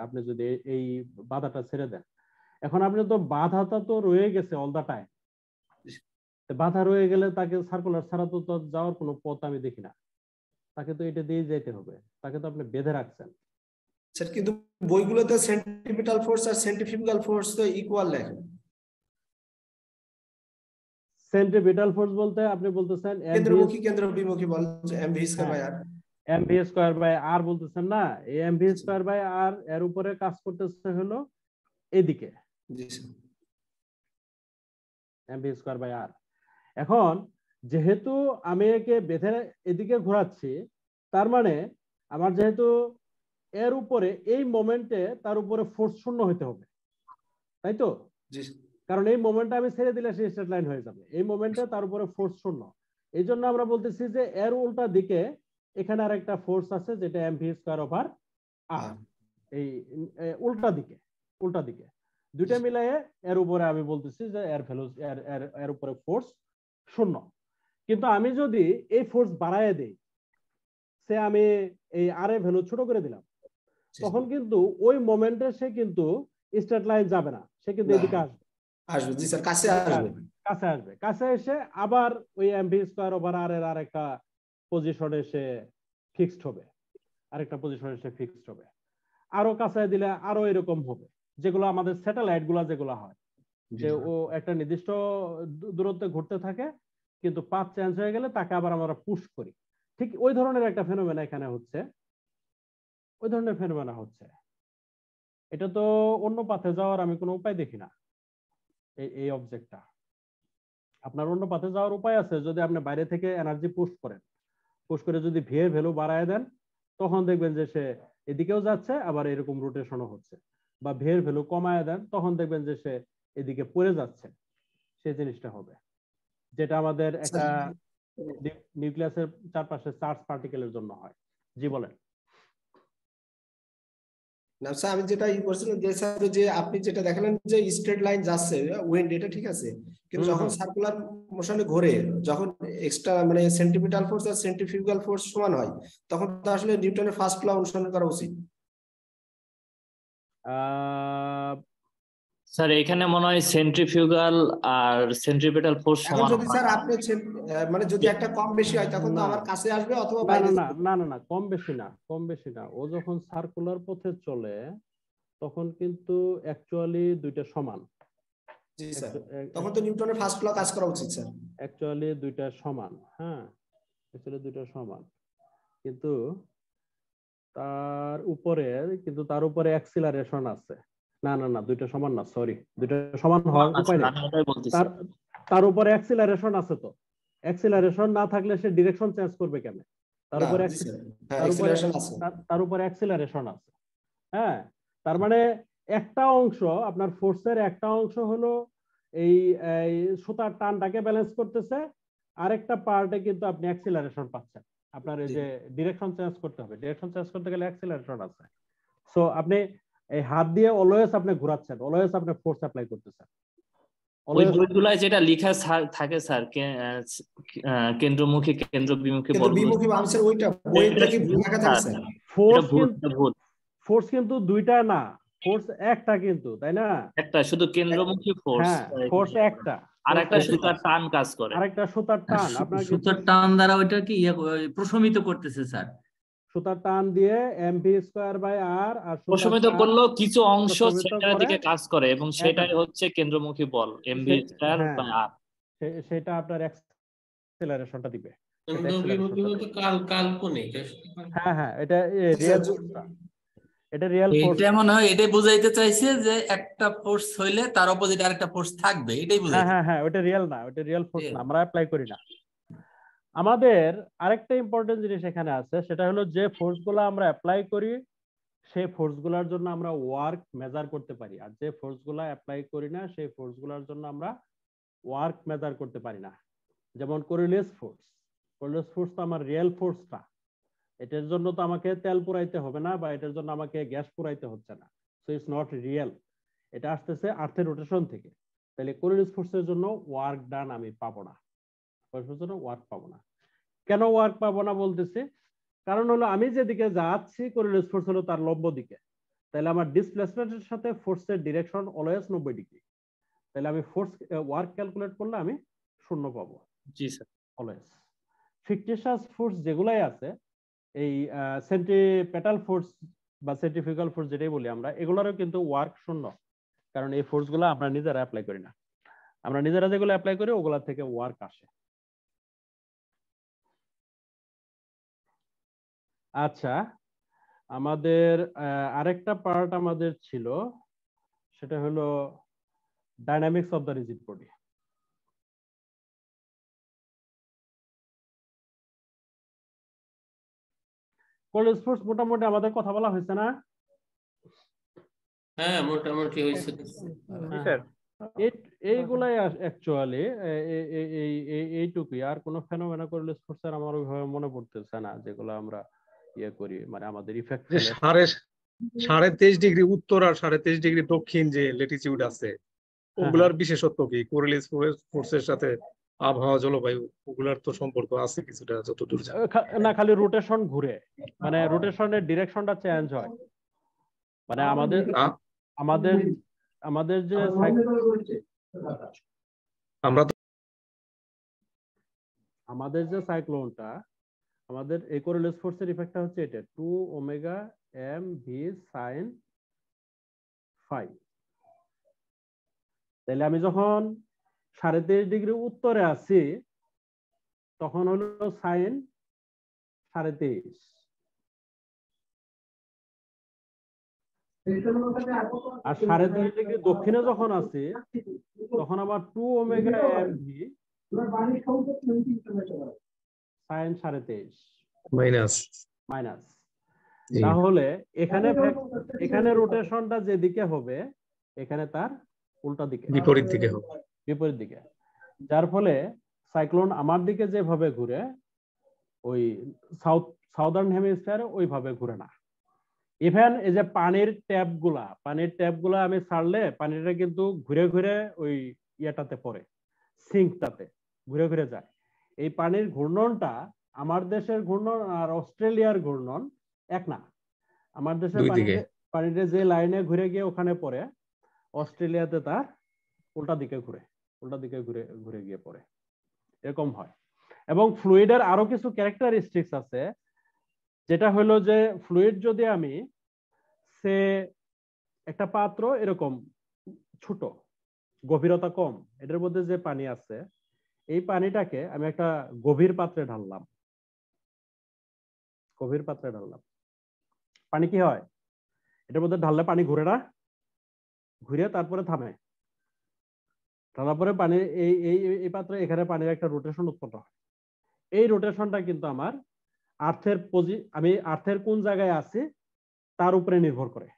Speaker 2: আপনি যদি এই বাধাটা ছেড়ে দেন। এখন আপনি তো বাধাটা তো রয়ে গেছে অল দা টাইম, বাধা রয়ে গেলে তাকে সার্কুলার ছাড়া তো যাওয়ার কোনো পথ আমি দেখি না, তাকে তো এটা দিয়ে যেতে হবে, তাকে তো আপনি বেঁধে রাখছেন।
Speaker 5: স্যার, কিন্তু বইগুলোতে সেন্ট্রিপিটাল ফোর্স আর সেন্ট্রিফিউগাল ফোর্স তো ইকুয়াল লেখে।
Speaker 2: সেন্ট্রিপিটাল ফোর্স বলতে আপনি বলতেছেন
Speaker 5: কেন্দ্রমুখী কেন্দ্র বিমুখী বল, MV square by R,
Speaker 2: MV square by R বলতেছেন না? এই এমভি স্কয়ার বাই আর এর উপরে কাজ করতেছে হলো এদিকে।
Speaker 5: জি sir.
Speaker 2: mv square by r। এখন যেহেতু আমি একে বেঁধে এদিকে ঘোরাচ্ছি, তার মানে আমার যেহেতু এর উপরে এই মোমেন্টে তার উপরে ফোর্স শূন্য হতে হবে, তাই তো? কারণ এই মোমেন্টটা আমি ছেড়ে দিলে সে স্ট্রেট লাইন হয়ে যাবে, এই মোমেন্টে তার উপরে ফোর্স শূন্য। এই জন্য আমরা বলতেছি যে এর উল্টা দিকে এখানে আরেকটা ফোর্স আছে যেটা mv স্কয়ার ওভার r, এই উল্টা দিকে দুইটা মিলায়ে এর উপরে আমি বলতেছি যে এর ভ্যালু এর উপরে ফোর্স শূন্য। কিন্তু আমি যদি এই ফোর্স বাড়ায় দেই, সে আমি এই আর এর ভ্যালু ছোট করে দিলাম, তখন কিন্তু ওই মোমেন্টে সে কিন্তু স্ট্রেট লাইন যাবে না, সে কিন্তু এদিকে আসবে।
Speaker 5: জি স্যার, কাছে আসবে।
Speaker 2: কাছে এসে আবার ওই mv স্কয়ার ওভার r এর আরেকটা পজিশনে সে ফিক্সড হবে, আরো কাছে দিলে আরো এরকম হবে, যেগুলো আমাদের স্যাটেলাইট গুলা যেগুলো হয়, যে ও একটা নির্দিষ্ট দূরত্বে ঘুরতে থাকে, কিন্তু পাথ চেঞ্জ হয়ে গেলে তাকে আবার আমরা পুশ করি। ঠিক ওই ধরনের একটা ফেনোমেনা এখানে হচ্ছে, এটা তো অন্য পাথে যাওয়ার আমি কোনো উপায় দেখি না। এই অবজেক্টটা আপনার অন্য পাথে যাওয়ার উপায় আছে যদি আপনি বাইরে থেকে এনার্জি পুশ করে যদি ভি এর ভ্যালু বাড়ায় দেন, তখন দেখবেন যে সে এদিকেও যাচ্ছে, আবার এরকম রোটেশনও হচ্ছে। বা ভি এর ভ্যালু কমায় দেন, তখন দেখবেন যে সে এদিকে পড়ে যাচ্ছে, সেই জিনিসটা হবে, যেটা আমাদের একটা নিউক্লিয়াসের চারপাশে চার্জ পার্টিকেলের জন্য হয়। জি বলেন।
Speaker 5: না স্যার, আমি যেটা করছিলাম যে স্যার, যে আপনি যেটা দেখালেন যে স্ট্রেট লাইন যাচ্ছে উইন্ড, এটা ঠিক আছে, কিন্তু যখন সার্কুলার মোশনে ঘোরে, যখন এক্সট্রা মানে সেন্ট্রিপিটাল ফোর্স আর সেন্ট্রিফিউগাল ফোর্স সমান হয়, তখন তো আসলে নিউটনের ফার্স্ট ল অনুসরণ করা উচিত।
Speaker 6: স্যার এখানে মনে হয় সেন্ট্রিফিউগাল আর সেন্ট্রিপিটাল ফোর্স সমান।
Speaker 5: যদি স্যার আপনি মানে যদি একটা কম বেশি হয়, তখন তো আমার কাছে আসবে অথবা বাইরে।
Speaker 2: না, কম বেশি না। ও যখন সার্কুলার পথে চলে তখন কিন্তু অ্যাকচুয়ালি দুইটা সমান।
Speaker 5: জি স্যার, তখন তো নিউটনের ফার্স্ট ল কাজ করা উচিত স্যার।
Speaker 2: অ্যাকচুয়ালি দুইটা সমান, হ্যাঁ, অ্যাকচুয়ালি দুইটা সমান, কিন্তু তার উপরে অ্যাক্সিলারেশন আছে। না, দুইটা সমান না, সরি, দুইটা সমান হওয়ার উপায় নেই। তার উপরে অ্যাক্সিলারেশন আছে, তো অ্যাক্সিলারেশন না থাকলে সে ডিরেকশন চেঞ্জ করবে কেন? তার উপরে অ্যাক্সিলারেশন আছে, হ্যাঁ। তার মানে একটা অংশ, আপনার ফোর্সের একটা অংশ হলো এই সুতার টানটাকে ব্যালেন্স করতেছে, আরেকটা পার্টে কিন্তু আপনি অ্যাক্সিলারেশন পাচ্ছেন। আপনার এই যে ডিরেকশন চেঞ্জ করতে হবে, ডিরেকশন চেঞ্জ করতে গেলে অ্যাক্সিলারেশন আছে। সো আপনি এই হাত দিয়ে অলওয়েজ আপনি ঘোরাচ্ছেন, অলওয়েজ আপনি ফোর্স অ্যাপ্লাই করতেছেন।
Speaker 6: ওই বইগুলায় যেটা লেখা থাকে স্যার, কেন্দ্রমুখী কেন্দ্রবিমুখী
Speaker 5: বিমুখী মানুষের ওইটা বইটা কি ভুল লেখা থাকে স্যার?
Speaker 2: ফোর্স কিন্তু দুইটা না, ফোর্স একটা কিন্তু, তাই না?
Speaker 6: একটা শুধু কেন্দ্রমুখী ফোর্স,
Speaker 2: ফোর্স একটা,
Speaker 6: আর একটা সুতার টান কাজ করে,
Speaker 2: আরেকটা সুতার টান। আপনার
Speaker 7: সুতার টান দ্বারা ওইটা কি প্রশমিত করতেছে স্যার,
Speaker 2: সুতার টান দিয়ে mv স্কয়ার বাই r, আর
Speaker 6: প্রশমিত করলেও কিছু অংশ সেন্টারের দিকে কাজ করে, এবং সেটাই হচ্ছে কেন্দ্রমুখী বল mv স্কয়ার বাই r।
Speaker 2: সেটা আপনার অ্যাক্সেলারেশনটা দিবে।
Speaker 3: কেন্দ্রবিমুখী বলতে কাল্পনিক।
Speaker 2: হ্যাঁ, এটা রিয়েল ফোর্সটা, এটা রিয়েল ফোর্স।
Speaker 7: এটা মনে হয় এটাই বুঝাইতে চাইছে যে একটা ফোর্স হইলে তার অপোজিট আরেকটা ফোর্স থাকবে, এটাই বুঝাইছে।
Speaker 2: হ্যাঁ, ওটা রিয়েল না, ওটা রিয়েল ফোর্স না, আমরা অ্যাপ্লাই করি না। আমাদের আরেকটা ইম্পর্টেন্ট জিনিস এখানে আছে, সেটা হলো যে ফোর্সগুলো আমরা অ্যাপ্লাই করি সেই ফোর্সগুলোর জন্য আমরা ওয়ার্ক মেজার করতে পারি, আর যে ফোর্সগুলো অ্যাপ্লাই করি না সেই ফোর্সগুলোর জন্য আমরা ওয়ার্ক মেজার করতে পারি না। যেমন কোরিলিয়াস ফোর্স তো আমার রিয়েল ফোর্সটা, এটার জন্য তো আমাকে তেল পুরাইতে হবে না, বা এটার জন্য আমাকে গ্যাস পুরাইতে হচ্ছে না, সো ইটস নট রিয়েল। এটা আসতেছে আর্থের রোটেশন থেকে। তাহলে কোরিলিয়াস ফোর্সের জন্য ওয়ার্ক ডান আমি পাবো না, ওয়ার্ক পাবো না। কেন ওয়ার্ক পাবো না বলতেছি? কারণ হলো আমি যেদিকে যাচ্ছি কোরিলিয়াস ফোর্স হলো তার লম্ব দিকে, তাহলে আমার ডিসপ্লেসমেন্টের সাথে ফোর্সের ডিরেকশন অলওয়েজ 90 ডিগ্রি। তাহলে আমি ফোর্স ওয়ার্ক ক্যালকুলেট করলে আমি 0 পাবো।
Speaker 6: জি স্যার,
Speaker 2: অলওয়েজ। ফিকটিশিয়াস ফোর্স যেগুলাই আছে, এই সেন্ট্রিপেটাল ফোর্স বা সেন্ট্রিফিউগাল ফোর্স যেটাই বলি আমরা, এগুলোরও কিন্তু ওয়ার্ক 0, কারণ এই ফোর্সগুলো আমরা নিজেরা অ্যাপ্লাই করি না। আমরা নিজেরা যেগুলো অ্যাপ্লাই করি ওগুলা থেকে ওয়ার্ক আসে। আচ্ছা, আমাদের আরেকটা পার্ট আমাদের ছিল, সেটা হলো dynamics of the rigid body. Coriolis force মোটামুটি আমাদের কথা বলা হয়েছে না?
Speaker 7: হ্যাঁ মোটামুটি হয়েছে।
Speaker 2: এইগুলাই অ্যাকচুয়ালি এইটুকুই, আর কোনো ফেনোমেনা কোরিলেস ফোর্সের আমার ওইভাবে মনে পড়তেছে না যেগুলো আমরা ইয়ে করি, মানে আমাদের ইফেক্ট।
Speaker 8: 23.5 ডিগ্রি উত্তর আর 23.5 ডিগ্রি দক্ষিণ যে ল্যাটিটিউড আছে, ওগুলার বিশেষত্ব কি? কোরিলেস ফোর্সের সাথে আবহাওয়া, জলবায়ু, ওগুলার তো সম্পর্ক আছে কিছুটা যতদূর জানি।
Speaker 2: না, খালি রোটেশন ঘুরে, মানে রোটেশনের ডিরেকশনটা চেঞ্জ হয়। মানে আমাদের যে আমাদের যে সাইক্লোনটা, আমাদের এই কোরিলেস ফোর্সের ইফেক্টটা হচ্ছে এটা 2 omega M V sine phi. তাহলে আমি যখন 23.5 ডিগ্রি উত্তরে আছি তখন হলো সাইন 23.5, আর 23.5 ডিগ্রি দক্ষিণে যখন আছি তখন আবার 2 omega M V sine 23.5 minus. তাহলে এখানে রোটেশনটা যেদিকে হবে এখানে তার উল্টা দিকে,
Speaker 8: বিপরীত দিকে হবে,
Speaker 2: বিপরীত দিকে। যার ফলে সাইক্লোন আমার দিকে যেভাবে ঘুরে ওই সাউদার্ন হেমিস্ফিয়ারে ওইভাবে ঘুরে না। ইভেন এই যে পানির ট্যাপগুলা আমি ছাড়লে পানিটা কিন্তু ঘুরে ঘুরে ওই ইয়েটাতে পড়ে, সিঙ্কটাতে ঘুরে ঘুরে যায়। এই পানির ঘূর্ণনটা আমার দেশের ঘূর্ণন আর অস্ট্রেলিয়ার ঘূর্ণন এক না। আমার দেশের পানিতে যে লাইনে ঘুরে গিয়ে ওখানে পড়ে, অস্ট্রেলিয়াতে তার উল্টা দিকে ঘুরে গিয়ে পড়ে, এরকম হয়। এবং ফ্লুইডের আরো কিছু ক্যারেক্টারিস্টিক্স আছে, যেটা হলো যে ফ্লুইড যদি আমি একটা পাত্র এরকম ছোট, গভীরতা কম, এটার মধ্যে যে পানি আছে, এই পানিটাকে আমি একটা গভীর পাত্রে ঢাললাম, পানি কি হয়? এটার মধ্যে ঢাললে পানি ঘুরে না, ঘুরে তারপরে থামে, ঢালার পরে পানি এই পাত্রে এখানে পানির একটা রোটেশন উৎপন্ন হয়। এই রোটেশনটা কিন্তু আমার আমি আর্থের কোন জায়গায় আছি তার উপরে নির্ভর করে,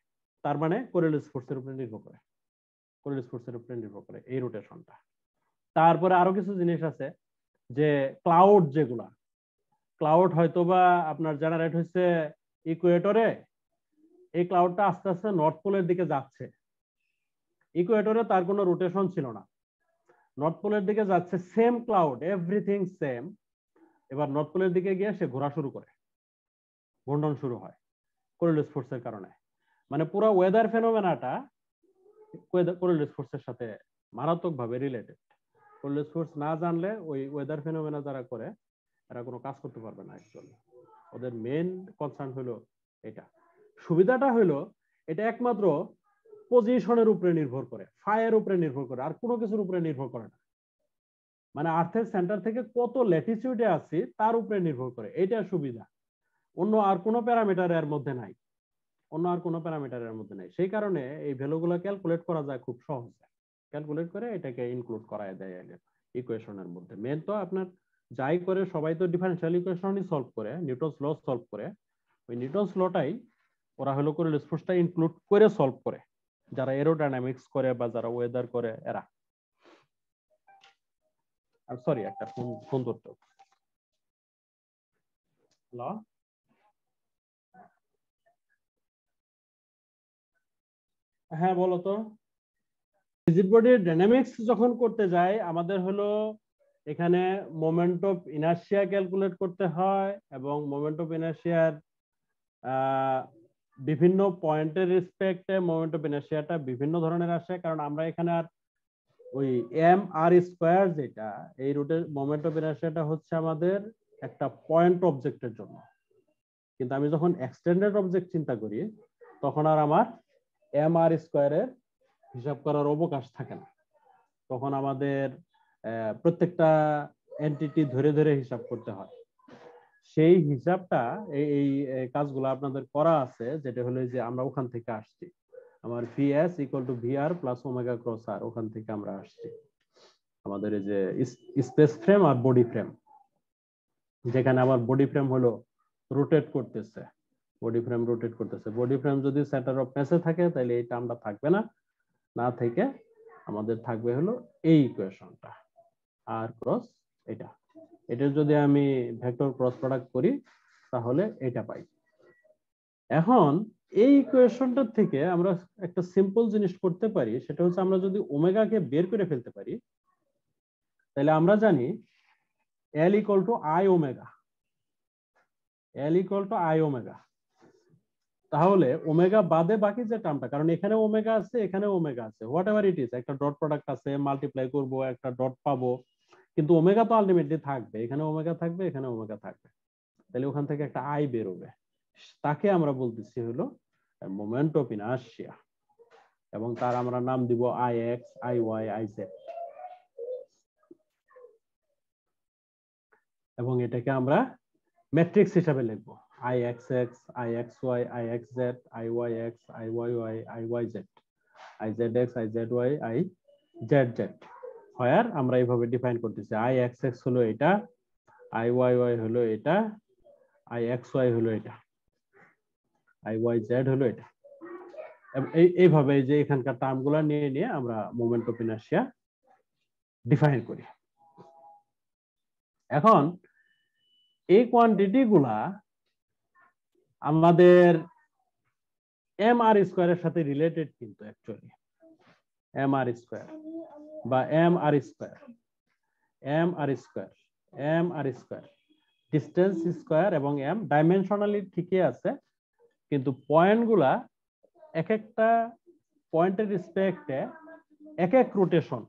Speaker 2: তার মানে কোরিলেস ফোর্সের উপরে নির্ভর করে এই রোটেশনটা। তারপরে আরো কিছু জিনিস আছে, যে ক্লাউড হয়তো বা আপনার জেনারেট হচ্ছে ইকুয়েটরে, এই ক্লাউডটা আস্তে আস্তে নর্থ পোলের দিকে যাচ্ছে। ইকুয়েটরে তার কোনো রোটেশন ছিল না, নর্থ পোলের দিকে যাচ্ছে, সেম ক্লাউড, এভরিথিং সেম। এবার নর্থ পোলের দিকে গিয়ে সে ঘোরা শুরু করে, ঘূর্ণন শুরু হয় কোরিলেস ফোর্সের কারণে। মানে পুরো ওয়েদার ফেনোমেনাটা কোরিলেস ফোর্সের সাথে মারাত্মকভাবে রিলেটেড। কোরিলেস ফোর্স না জানলে ওই ওয়েদার ফেনোমেনা যারা করে এরা কোনো কাজ করতে পারবে না। অ্যাকচুয়ালি ওদের মেইন কনসার্ন হলো এটা। সুবিধাটা হলো এটা একমাত্র পজিশনের উপরে নির্ভর করে, ফায়ার উপরে নির্ভর করে, আর কোনো কিছুর উপরে নির্ভর করে না। মানে আর্থের সেন্টার থেকে কত ল্যাটিটিউডে আছি তার উপরে নির্ভর করে, এইটা সুবিধা। অন্য আর কোনো প্যারামিটার এর মধ্যে নাই, সেই কারণে এই ভ্যালুগুলো ক্যালকুলেট করা যায় খুব সহজে। ক্যালকুলেট করে এটাকে ইনক্লুড করায় দেয় ইকুয়েশনের মধ্যে। মেন তো আপনার যাই করে সবাই তো ডিফারেনশিয়াল ইকুয়েশনই সলভ করে, নিউটনস ল সলভ করে, ওই নিউটনস লটাই ওরা হলো কোরিলেস ফোর্সটা ইনক্লুড করে সলভ করে, যারা এরোডাইনামিক্স করে বা যারা ওয়েদার করে এরা। সরি, একটা ফোন ধরতে। হ্যালো, হ্যাঁ বলো তো। রিজিড বডির ডাইনামিক্স যখন করতে যাই আমাদের হলো এখানে মোমেন্ট অফ ইনার্শিয়া ক্যালকুলেট করতে হয়, এবং মোমেন্ট অফ ইনার্শিয়ার বিভিন্ন পয়েন্টের রেসপেক্টে মোমেন্ট অফ ইনার্শিয়াটা বিভিন্ন ধরনের আসে। কারণ আমরা এখানে আর ওই এম আর স্কোয়ার, যেটা এই রুটের মোমেন্ট অফ ইনার্শিয়াটা হচ্ছে আমাদের একটা পয়েন্ট অবজেক্টের জন্য, কিন্তু আমি যখন এক্সটেন্ডেড অবজেক্ট চিন্তা করি তখন আর আমার এম আর স্কোয়ারের হিসাব করার অবকাশ থাকে না। তখন আমাদের প্রত্যেকটা এন্টিটি ধরে ধরে হিসাব করতে হয়। সেই হিসাবটা এই কাজগুলো আপনাদের করা আছে, যেটা হলো যে আমরা ওখান থেকে আসছি, আমার VS = VR + omega cross R, ওখান থেকে আমরা আসছি। আমাদের এই যে স্পেস ফ্রেম আর বডি ফ্রেম, যেখানে আমার বডি ফ্রেম হলো রোটেট করতেছে, বডি ফ্রেম রোটেট করতেছে। বডি ফ্রেম যদি সেন্টার অফ মাসে থাকে তাহলে এই টার্মটা থাকবে না, না থেকে আমাদের থাকবে হলো এই ইকুয়েশনটা আর ক্রস এটা। এটা যদি আমি ভেক্টর ক্রস প্রোডাক্ট করি তাহলে এটা পাই। এখন এই ইকুয়েশনটা থেকে আমরা একটা সিম্পল জিনিস করতে পারি, সেটা হচ্ছে আমরা যদি ওমেগাকে বের করে ফেলতে পারি তাহলে আমরা জানি L equal to I omega, L equal to I omega। তাহলে ওমেগা বাদে বাকি যে টার্মটা, কারণ এখানে ওমেগা আছে এখানে ওমেগা আছে, হোয়াট এভার ইট ইজ, একটা ডট প্রোডাক্ট আছে, মাল্টিপ্লাই করব একটা ডট পাবো, কিন্তু ওমেগা তো আলটিমেটলি থাকবে, এখানে ওমেগা থাকবে এখানে ওমেগা থাকবে, তাহলে ওখান থেকে একটা আই বেরোবে, তাকে আমরা বলতেছি হলো মোমেন্ট অফ ইনার্শিয়া, এবং তার আমরা নাম দিব I X, I Y, I Z, এবং এটাকে আমরা ম্যাট্রিক্স হিসাবে লিখবো I X X, I X Y, I X Z, I Y X, I Y Y, I Y Z, I Z X, I Z Y, I Z Z. Where আমরা এইভাবে define করতেছি I X x হলো এটা, I Y Y হলো এটা, I X Y হলো এটা, I Y Z হলো এটা। এইভাবে যে এখানকার টার্মগুলো নিয়ে নিয়ে আমরা মোমেন্ট অফ ইনার্শিয়া ডিফাইন করি। এখন এই কোয়ান্টিটি গুলা আমাদের এম আর স্কোয়ারের সাথে রিলেটেড, কিন্তু অ্যাকচুয়ালি এম আর স্কোয়ার বা M R square, M R square, M R square, distance square এবং এম ডাইমেনশনালি ঠিকই আছে, কিন্তু পয়েন্টগুলা এক একটা পয়েন্টের রেসপেক্টে এক এক রোটেশন,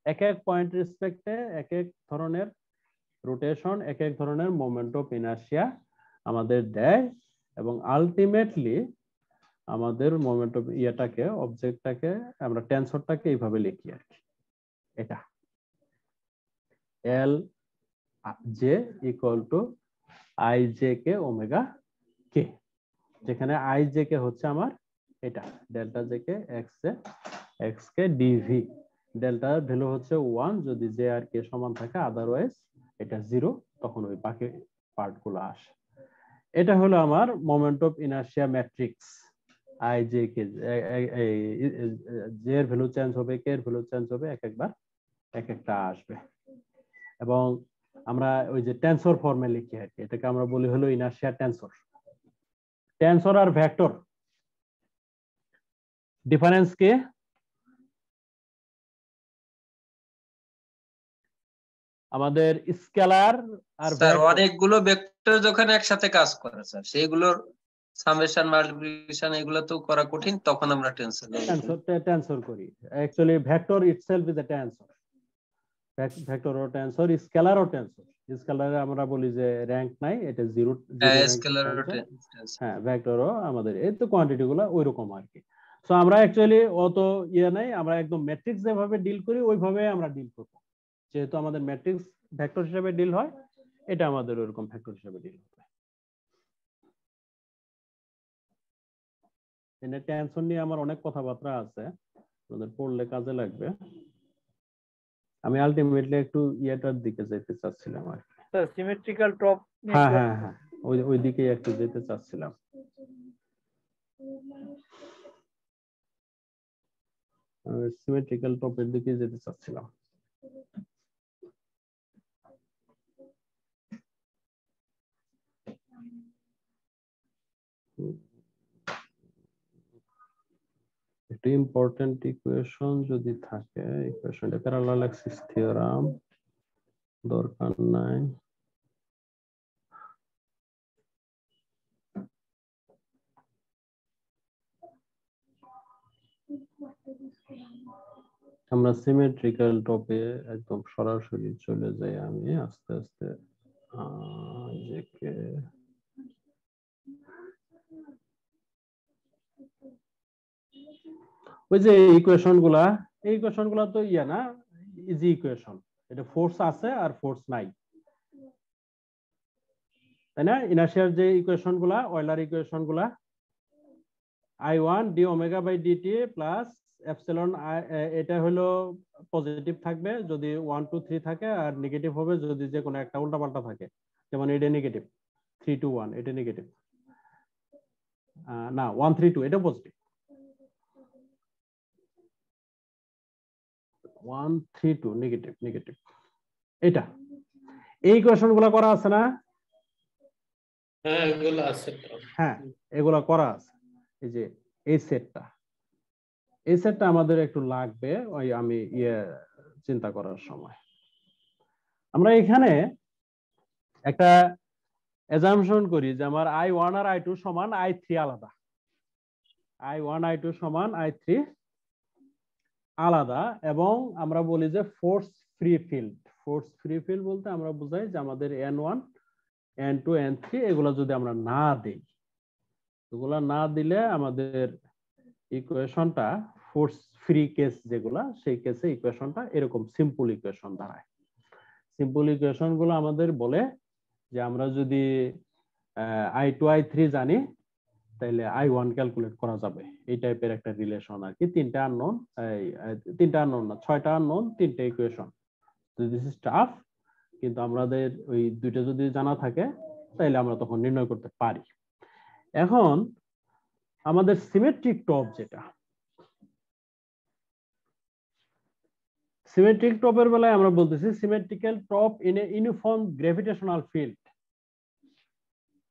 Speaker 2: এক এক পয়েন্ট রেসপেক্টে এক এক ধরনের রোটেশন, এক এক ধরনের মোমেন্ট অফ ইনার্শিয়া আমাদের দেয়, এবং আলটিমেটলি আমাদের মোমেন্ট অফ ইয়েটাকে, অবজেক্টটাকে আমরা টেনসরটাকে এইভাবে লিখি আর কি, এটা L J equal to I J K omega K, যেখানে আই জে কে হচ্ছে আমার এটা delta J K X K DV, ডেল্টার ভ্যালু হচ্ছে 1 যদি জে আর কে সমান থাকে, আদারওয়াইজ এটা 0, তখন ওই বাকি পার্ট গুলো আসে। এটা হলো আমার moment of inertia matrix. I J K J এর ভ্যালু চেঞ্জ হবে, কে এর ভ্যালু চেঞ্জ হবে, এক একবার এক একটা আসবে, এবং আমরা ওই যে টেনসর ফর্মে লিখি আর কি, এটাকে আমরা বলি হলো ইনার্শিয়া টেনসর। টেনসর আর ভেক্টর ডিফারেন্স কি? আমাদের স্কেলার আর
Speaker 3: স্যার অনেকগুলো ভেক্টর যখন একসাথে কাজ করে স্যার, সেইগুলোর সামেশন মাল্টিপ্লিকেশন এগুলো তো করা কঠিন, তখন আমরা
Speaker 2: টেনসর করি। Actually vector itself is a tensor, vector ও টেনসর, স্কেলার ও টেনসর। স্কেলারে আমরা বলি যে র্যাঙ্ক নাই, এটা জিরো, হ্যাঁ ভেক্টরও আমাদের এই তো কোয়ান্টিটি গুলো ওইরকম আর কি। সো আমরা অ্যাকচুয়ালি অত ইয়ে নাই, আমরা একদম ম্যাট্রিক্স যেভাবে ডিল করি ওইভাবে আমরা ডিল করব, যেহেতু আমাদের ম্যাট্রিক্স ভেক্টর হিসেবে ডিল হয়, এটা আমাদের ওইরকম ভেক্টর হিসেবে ডিল হবে। এনে টেনসর নিয়ে আমার অনেক কথাবার্তা আছে, আপনাদের পড়লে কাজে লাগবে। আমি আলটিমেটলি একটু ইয়েটার দিকে যেতে চাচ্ছিলাম আর কি,
Speaker 1: স্যার সিমেট্রিক্যাল টপ।
Speaker 2: হ্যাঁ হ্যাঁ হ্যাঁ, ওই দিকে একটু যেতে চাচ্ছিলাম। সিমেট্রিক্যাল টপের দিকে যেতে চাচ্ছিলাম। একটা ইম্পর্টেন্ট ইকুয়েশন যদি থাকে, ইকুয়েশনটা প্যারালাল অ্যাক্সিস থিওরাম দরকার নাই। আমরা সিমেট্রিক্যাল টপে একদম সরাসরি চলে যাই, আমি আস্তে আস্তে ওই যে ইকুয়েশন গুলা, এই ইকুয়েশন গুলা তো ইয়া না, ইজি ইকুয়েশন, এটা ফোর্স আছে আর ফোর্স নাই, তাই না? ইনার্শিয়ার যে ইকুয়েশন গুলা, অয়লার ইকুয়েশন গুলা, I1 d omega by dt plus epsilon এটা হলো পজিটিভ থাকবে যদি 1 2 3 থাকে, আর নেগেটিভ হবে যদি যে কোনো একটা উল্টাপাল্টা থাকে, যেমন এটা নেগেটিভ 3 2 1, এটা নেগেটিভ না 1 3 2, এটা পজিটিভ 1 3 2 নেগেটিভ নেগেটিভ। এটা এই ইকুয়েশন গুলো করা আছে না?
Speaker 3: হ্যাঁ এগুলো আছে।
Speaker 2: হ্যাঁ এগুলা করা আছে। এই যে এই সেটটা আমাদের একটু লাগবে ওই আমি চিন্তা করার সময়। আমরা এখানে একটা অ্যাজাম্পশন করি যে আমার I1 আর I2 সমান I3 আলাদা, I1 I2 সমান I3 আলাদা, এবং আমরা বলি যে ফোর্স ফ্রি ফিল্ড বলতে আমরা বুঝাই যে আমাদের N1 N2 N3 এগুলো যদি আমরা না দিই, এগুলা না দিলে আমাদের ইকুয়েশনটা ফোর্স ফ্রি কেস যেগুলা, সেই কেসে ইকুয়েশনটা এরকম সিম্পল ইকুয়েশন দাঁড়ায়। সিম্পল ইকুয়েশন গুলো আমাদের বলে যে আমরা যদি I2 I3 জানি তাহলে I1 ক্যালকুলেট করা যাবে, এই টাইপের একটা রিলেশন আর কি। তিনটা আননোন না 6টা আননোন, 3টা ইকুয়েশন। দিস ইজ টাফ, কিন্তু আমাদের ওই দুইটা যদি জানা থাকে তাহলে আমরা তখন নির্ণয় করতে পারি। এখন আমাদের সিমেট্রিক টপ, যেটা সিমেট্রিক টপের বেলায় আমরা বলতেছি symmetrical top in a uniform gravitational field,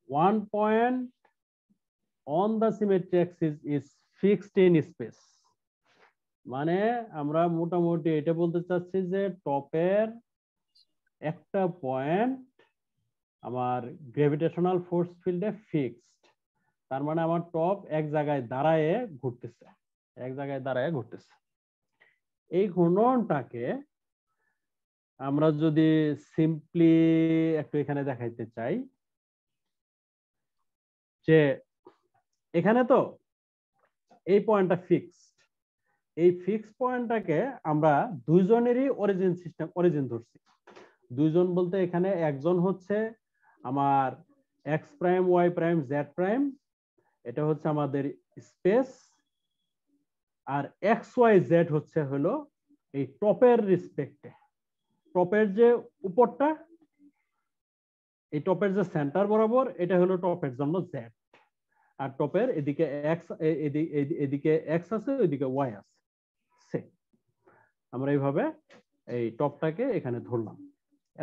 Speaker 2: 1 point on the symmetry axis is fixed in space। মানে আমরা মোটামুটি এটা বলতে চাচ্ছি যে টপের একটা পয়েন্ট আমার গ্র্যাভিটেশনাল ফোর্স ফিল্ডে ফিক্সড, তার মানে আমার টপ এক জায়গায় দাঁড়ায় ঘুরতেছে। এই ঘূর্ণনটাকে আমরা যদি সিম্পলি একটু এখানে দেখাইতে চাই, যে এখানে তো এই পয়েন্টটা ফিক্সড, এই ফিক্সড পয়েন্টটাকে আমরা দুইজনেরই অরিজিন ধরছি। দুইজন বলতে এখানে একজন হচ্ছে আমার X prime Y prime Z prime, এটা হচ্ছে আমাদের স্পেস, আর এক্স ওয়াই জেড হচ্ছে হলো এই টপের রেসপেক্টে, টপের যে উপরটা, এই টপের যে সেন্টার বরাবর, এটা হলো টপের জন্য জেড, আর টপের এদিকে এক্স, এদিকে এক্স আছে, ওইদিকে ওয়াই আছে। আমরা এইভাবে এই টপটাকে এখানে ধরলাম,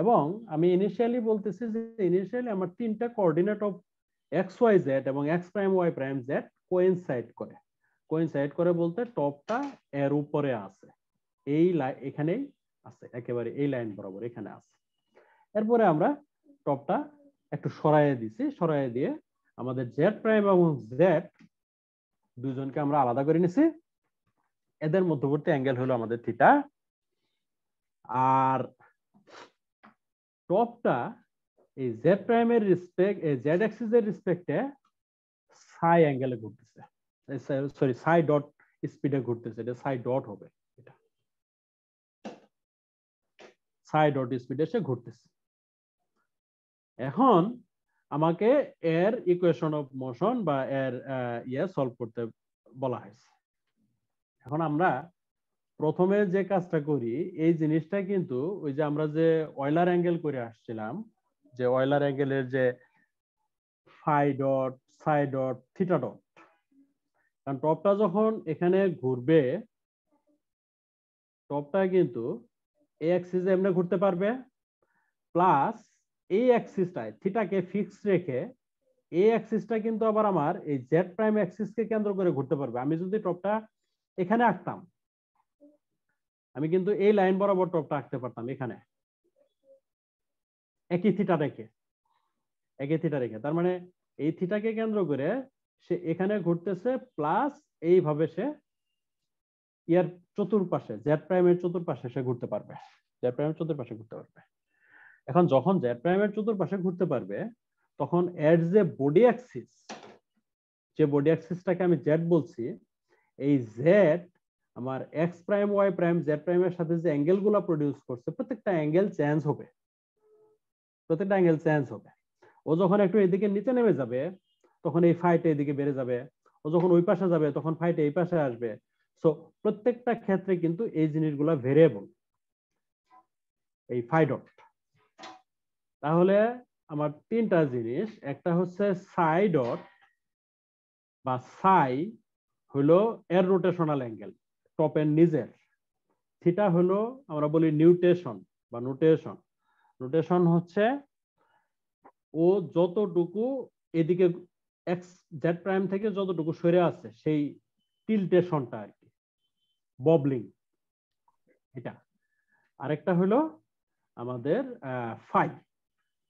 Speaker 2: এবং আমি ইনিশিয়ালি বলতেছি যে ইনিশিয়ালি আমার তিনটা coordinate of X Y Z এবং X prime Y prime Z coincide করে বলতে টপটা এর উপরে আছে, এই এখানেই আছে, একেবারে এই লাইন বরাবর এখানে আছে। এরপরে আমরা টপটা একটু সরাইয়ে দিছি, সরাইয়ে দিয়ে আমাদের জেড প্রাইম এবং জেড দুজনকে আমরা আলাদা করে নিছি, এদের মধ্যবর্তী অ্যাঙ্গেল হলো আমাদের থিটা, আর টপটা এই জেড প্রাইমের রেসপেক্ট, জেড অ্যাক্সিস এর রেসপেক্টে সাই অ্যাঙ্গেলে ঘুরতেছে, সরি সাই ডট স্পিডে ঘুরতেছে, এটা সাই ডট হবে, এটা সাই ডট স্পিডে সে ঘুরতেছে। এখন আমাকে এর ইকুয়েশন অফ মোশন বা এর সলভ করতে বলা হয়েছে। এখন আমরা প্রথমে যে কাজটা করি, এই জিনিসটা কিন্তু ওই যে আমরা যে অয়লার অ্যাঙ্গেল করে আসছিলাম, যে অয়লার অ্যাঙ্গেলের যে phi dot psi dot theta dot, কারণ টপটা যখন এখানে ঘুরবে, টপটা কিন্তু এই অ্যাক্সিসে এমনি ঘুরতে পারবে, প্লাস এই অ্যাক্সিসটায় থিটাকে ফিক্স রেখে এই অ্যাক্সিসটা কিন্তু আবার আমার এই জেড প্রাইম অ্যাক্সিসকে কেন্দ্র করে ঘুরতে পারবে। আমি যদি টপটা এখানে আঁকতাম, আমি কিন্তু এই লাইন বরাবর টপটা আঁকতে পারতাম, এখানে একই থিটা রেখে, তার মানে এই থিটাকে কেন্দ্র করে সে এখানে ঘুরতেছে, প্লাস এইভাবে সে ইয়ার চতুর্পাশে, জেড প্রাইমের চতুর্পাশে সে ঘুরতে পারবে, এখন যখন জেড প্রাইমের চতুর্পাশে ঘুরতে পারবে, তখন এর যে বডি অ্যাক্সিসটাকে আমি জেড বলছি, এই জেড আমার X prime Y prime Z প্রাইমের সাথে যে অ্যাঙ্গেল গুলা প্রডিউস করছে, প্রত্যেকটা অ্যাঙ্গেল চেঞ্জ হবে। ও যখন একটু এদিকে নিচে নেমে যাবে, তখন এই ফাইটা এদিকে বেড়ে যাবে, ও যখন ওই পাশে যাবে তখন ফাইটা এই পাশে আসবে, সো প্রত্যেকটা ক্ষেত্রে কিন্তু এই জিনিসগুলো ভেরিয়েবল, এই ফাই ডট। তাহলে আমার তিনটা জিনিস, একটা হচ্ছে সাই ডট বা সাই হলো এর রোটেশনাল অ্যাঙ্গেল টপের নিজের, থিটা হলো আমরা বলি নিউটেশন বা নোটেশন। নোটেশন হচ্ছে ও যতটুকু এদিকে এক্স জেড প্রাইম থেকে যতটুকু সরে আছে সেই টিলটেশনটা আর কি, ববলিং এটা। আরেকটা হলো আমাদের ফাই।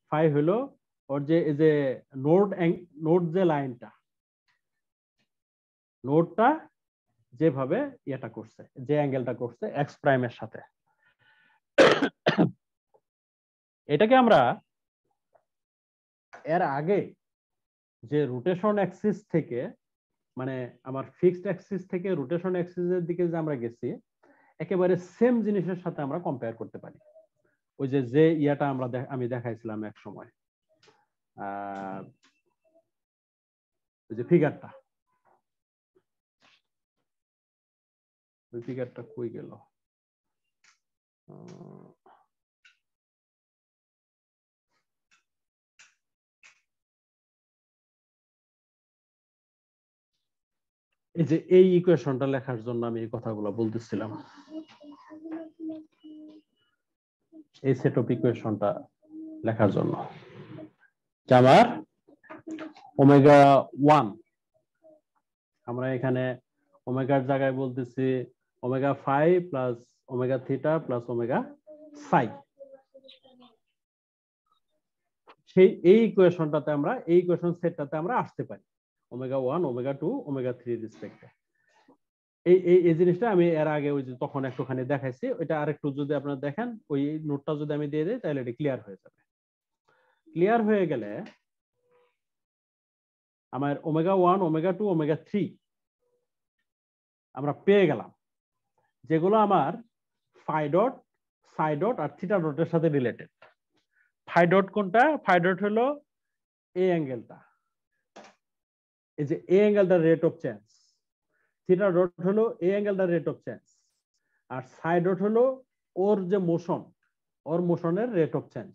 Speaker 2: ফাই হলো ওর যে এই যে নোড যে লাইনটা, নোডটা যেভাবে এটা করছে, যে অ্যাঙ্গেলটা করছে এক্স প্রাইমের সাথে, এটাকে আমরা এর আগে যে রোটেশন অ্যাক্সিস থেকে, মানে আমার ফিক্সড অ্যাক্সিস থেকে রোটেশন অ্যাক্সিসের দিকে যে আমরা গেছি, একেবারে সেম জিনিসের সাথে আমরা কম্পেয়ার করতে পারি। ওই যে ইয়াটা আমি দেখাইছিলাম এক সময়, ওই যে ফিগারটা, ওই ফিগারটা কই গেল? এই যে এই ইকুয়েশনটা লেখার জন্য আমি এই কথাগুলো বলতেছিলাম, এই সেট অফ ইকুয়েশনটা লেখার জন্য যে আমার ওমেগা 1, আমরা এখানে ওমেগার জায়গায় বলতেছি omega 5 plus omega theta plus omega সাই। সেই এই ইকুয়েশনটাতে আমরা, এই ইকুয়েশন সেটটাতে আমরা আসতে পারি ওমেগা 1, ওমেগা 2, ওমেগা 3 রেসপেক্টে। এই জিনিসটা আমি এর আগে ওই যে তখন একটুখানি দেখাইছি, ওইটা আরেকটু যদি আপনারা দেখেন, ওই নোটটা যদি আমি দিয়ে দিই তাহলে এটা ক্লিয়ার হয়ে যাবে। ক্লিয়ার হয়ে গেলে আমার ওমেগা 1, ওমেগা 2, ওমেগা 3 আমরা পেয়ে গেলাম, যেগুলো আমার ফাই ডট, সাই ডট আর থিটা ডটের সাথে রিলেটেড। ফাই ডট কোনটা? ফাই ডট হলো এই অ্যাঙ্গেলটা, এই যে এই অ্যাঙ্গেলটার rate of change. Theta dot হলো এই অ্যাঙ্গেলটার রেট অফ চেঞ্জ। আর সাই ডট হলো ওর যে মোশন, ওর মোশনের রেট অফ চেঞ্জ,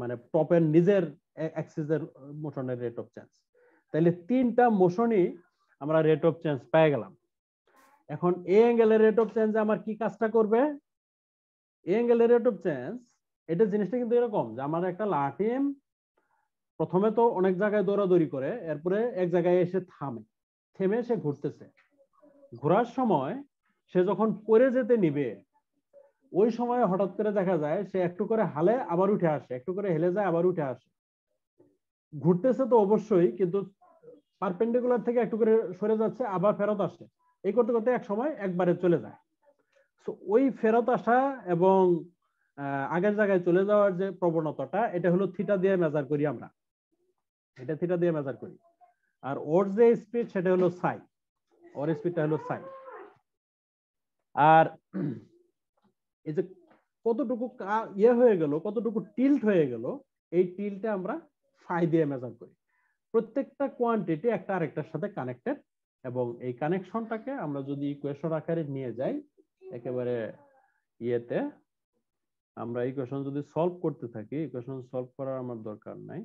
Speaker 2: মানে টপের নিজের অ্যাক্সিসের মোশনের রেট অফ চেঞ্জ। তাহলে তিনটা মোশনই আমরা রেট অফ চেঞ্জ পেয়ে গেলাম। এখন এই অ্যাঙ্গেলের রেট অফ চেঞ্জ আমার কি কাজটা করবে? এই অ্যাঙ্গেলের রেট অফ চেঞ্জ, এটা জিনিসটা কিন্তু এরকম যে আমার একটা লাটিম প্রথমে তো অনেক জায়গায় দৌড়াদৌড়ি করে, এরপরে এক জায়গায় এসে থেমে সে ঘুরতেছে। ঘোরার সময় সে যখন পড়ে যেতে নিবে, ওই সময় হঠাৎ করে দেখা যায় সে একটু করে হালে আবার উঠে আসে, একটু করে হেলে যায় আবার উঠে আসে। ঘুরতেছে তো অবশ্যই, কিন্তু পারপেন্ডিকুলার থেকে একটু করে সরে যাচ্ছে আবার ফেরত আসে, এই করতে করতে এক সময় একবারে চলে যায়। তো ওই ফেরত আসা এবং আগের জায়গায় চলে যাওয়ার যে প্রবণতাটা, এটা হলো থিটা দিয়ে মেজার করি আমরা, এটা থিটা দিয়ে মেজার করি। আর ওর যে স্পিড সেটা হলো সাই, ওর স্পিডটা হলো সাই। আর এই যে কতটুকু ইয়ে হয়ে গেল, কতটুকু টিল্ট হয়ে গেল, এই টিল্টটা আমরা ফাই দিয়ে মেজার করি। প্রত্যেকটা কোয়ান্টিটি একটা আরেকটার সাথে কানেক্টেড, এবং এই কানেকশনটাকে আমরা যদি ইকুয়েশন আকারে নিয়ে যাই, একেবারে ইয়েতে আমরা ইকুয়েশন যদি সলভ করতে থাকি, ইকুয়েশন সলভ করার আমার দরকার নাই।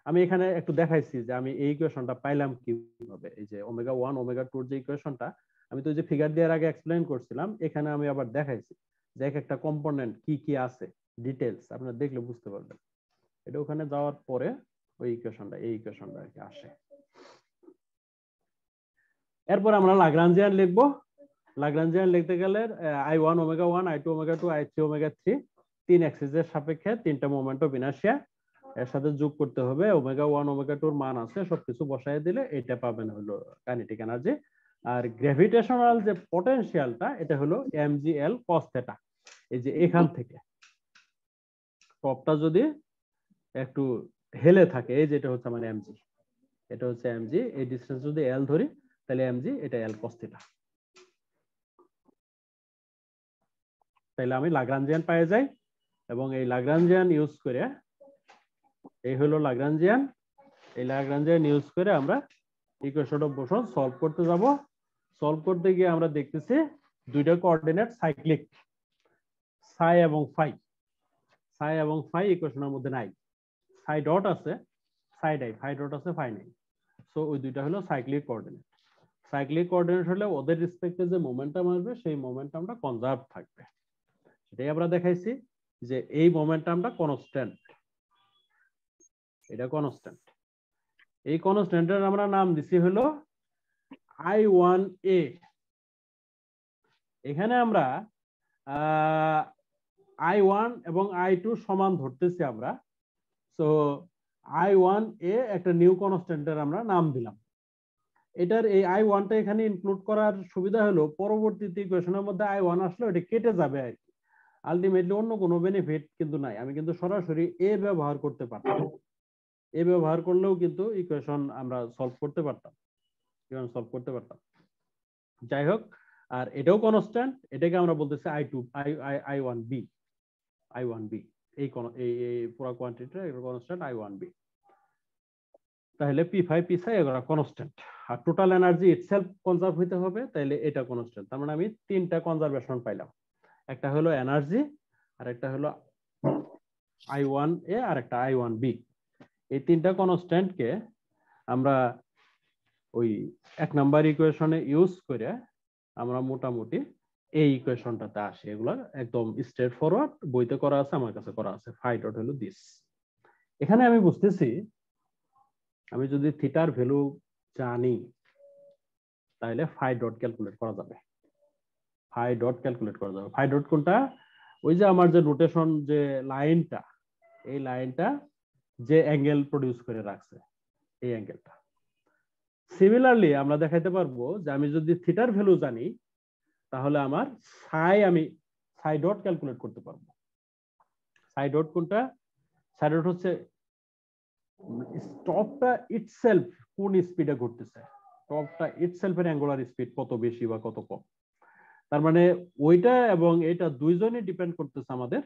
Speaker 2: আমি এখানে একটু দেখাইছি যে আমি এই ইকুয়েশনটা পাইলাম কিভাবে। এই যে ওমেগা 1, ওমেগা 2 যে ইকুয়েশনটা আমি তো যে ফিগার দেওয়ার আগে এক্সপ্লেইন করছিলাম, এখানে আমি আবার দেখাইছি যে এক একটা কম্পোনেন্ট কি কি আছে, ডিটেইলস আপনারা দেখলে বুঝতে পারবেন। এটা ওখানে যাওয়ার পরে ওই ইকুয়েশনটা, এই ইকুয়েশনটা আর কি আসে। এরপর আমরা লাগরাঞ্জিয়ান লিখবো। লাগরাঞ্জিয়ান লিখতে গেলে I1 omega 1, I2 omega 2, I3 omega 3 তিন অ্যাক্সিসের সাপেক্ষে তিনটা মোমেন্ট অফ ইনারশিয়া, এর সাথে যোগ করতে হবে ওমেগা 1, ওমেগা 2 এর মান আছে, সবকিছু বসায় দিলে এটা পাবেন হলো কাইনেটিক এনার্জি। আর গ্র্যাভিটেশনাল যে পটেনশিয়ালটা, এটা হলো mgl cos θ। এই যে এখান থেকে টপটা যদি একটু হেলে থাকে, এই যে এটা হচ্ছে আমার mg, এটা হচ্ছে mg, এই ডিসটেন্স যদি l ধরি তাহলে mg, এটা l cos θ। তাহলে আমি লাগরাঞ্জিয়ান পেয়ে যাই, এবং এই লাগরাঞ্জিয়ান ইউজ করে, এই হলো লাগরাঞ্জিয়ান, এই লাগরাঞ্জিয়ান ইউজ করে আমরা ইকুয়েশন অফ মোশন সলভ করতে যাব। সলভ করতে গিয়ে আমরা দেখতেছি দুইটা কোঅর্ডিনেট সাইক্লিক, সাই এবং ফাই। সাই এবং ফাই ইকুয়েশনের মধ্যে নাই, সাই ডট আছে, সাই নাই, ফাই ডট আছে, ফাই নাই। সো ওই দুইটা হলো সাইক্লিক কোঅর্ডিনেট। সাইক্লিক কোঅর্ডিনেট হলে ওদের রেসপেক্টে যে মোমেন্টাম আসবে সেই মোমেন্টামটা কনজার্ভ থাকবে। সেটাই আমরা দেখাইছি যে এই মোমেন্টামটা কনস্ট্যান্ট, এটা কনস্ট্যান্ট। এই কনস্ট্যান্টের আমরা নাম দিছি হলো I1A। এখানে আমরা I1 এবং I2 সমান ধরতেছি আমরা। সো I1A একটা নিউ কনস্ট্যান্টের আমরা নাম দিলাম। এটার এই I1টা এখানে ইনক্লুড করার সুবিধা হলো পরবর্তীতে ইকুয়েশনের মধ্যে I1 আসলে এটা কেটে যাবে আর কি। আলটিমেটলি অন্য কোনো বেনিফিট কিন্তু নাই। আমি কিন্তু সরাসরি A ব্যবহার করতে পারতাম, A ব্যবহার করলেও কিন্তু ইকুয়েশন আমরা সলভ করতে পারতাম, সলভ করতে পারতাম। যাই হোক, আর এটাও কনস্ট্যান্ট, এটাকে আমরা বলতেছি I1B। এই পুরো কোয়ান্টিটিটা এটা কনস্ট্যান্ট I1B। তাহলে P5 P6 এগুলো কনস্ট্যান্ট। আর টোটাল এনার্জি ইটসেলফ কনজার্ভ হইতে হবে, তাহলে এটা কনস্ট্যান্ট। তার মানে আমি তিনটা কনজারভেশন পাইলাম, একটা হলো এনার্জি, আর একটা হলো I1A, আর একটা I1B। এই তিনটা কনস্ট্যান্টকে আমরা ওই 1 নাম্বার ইকুয়েশনে ইউজ করে আমরা মোটামুটি এই ইকুয়েশনটাতে আসি। এগুলো একদম স্ট্রেট ফরওয়ার্ড, বইতে করা আছে, আমার কাছে করা আছে। ফাই ডট হলো দিস। এখানে আমি বুঝতেছি আমি যদি থিটার ভ্যালু জানি তাহলে ফাই ডট ক্যালকুলেট করা যাবে। ফাই ডট ক্যালকুলেট করা যাবে। ফাই ডট কোনটা? ওই যে আমার যে রোটেশন যে লাইনটা, এই লাইনটা যে অ্যাঙ্গেল প্রডিউস করে রাখছে, এই অ্যাঙ্গেলটা। সিমিলারলি আমরা দেখাইতে পারবো যে আমি যদি থিটার ভ্যালু জানি তাহলে আমার আমি সাই ডট ক্যালকুলেট করতে পারবো। সাই ডট কোনটা? সাই ডট হচ্ছে টপটা ইটসেলফ কোন স্পিডে ঘুরতেছে, টপটা ইটসেলফের অ্যাঙ্গুলার স্পিড কত বেশি বা কত কম। তার মানে ওইটা এবং এটা দুইজনই ডিপেন্ড করতেছে আমাদের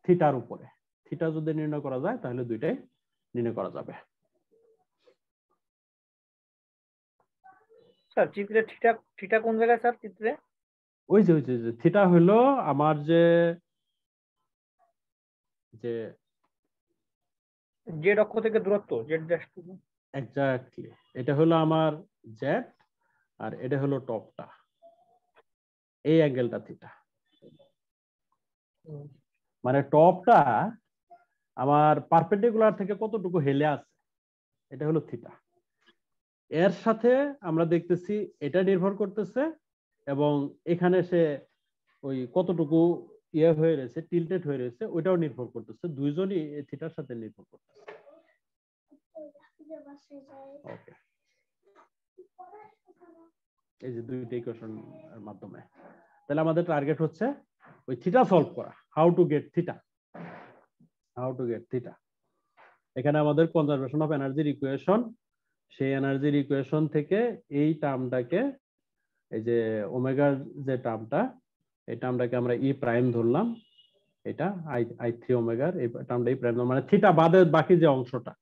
Speaker 2: থিটার উপরে। থিটা যদি নির্ণয় করা যায় তাহলে দুইটাই নির্ণয় করা যাবে।
Speaker 1: স্যার চিত্রে থিটা কোন জায়গায় স্যার চিত্রে?
Speaker 2: ওই যে থিটা হলো আমার যে
Speaker 1: জেড অক্ষ থেকে দূরত্ব, জেড ড্যাশ টু।
Speaker 2: এক্স্যাক্টলি, এটা হলো আমার জেড আর এটা হলো টপটা, এই অ্যাঙ্গেলটা থিটা। মানে টপটা আমার পারপেন্ডিকুলার থেকে কতটুকু হেলে আছে, এটা হলো থিটা। এর সাথে আমরা দেখতেছি এটা নির্ভর করতেছে, এবং এখানে সে ওই কতটুকু ইয়ে হয়ে রয়েছে, টিল্টেড হয়ে রয়েছে, ওইটাও নির্ভর করতেছে। দুইজনই থিটার সাথে নির্ভর করতেছে। ওকে, এই যে দুইটা ইকুয়েশন এর মাধ্যমে তাহলে আমাদের টার্গেট হচ্ছে ওই থিটা সলভ করা। How to get theta. এখানে আমাদের কনজারভেশন অফ এনার্জির ইকুয়েশন, সেই এনার্জির ইকুয়েশন থেকে এই টার্মটাকে, এই যে ওমেগার যে টার্মটা, এই টার্মটাকে আমরা ই প্রাইম ধরলাম, এটা I3 ওমেগার এই টার্মটা ই প্রাইম, মানে থিটা বাদে বাকি যে অংশটা,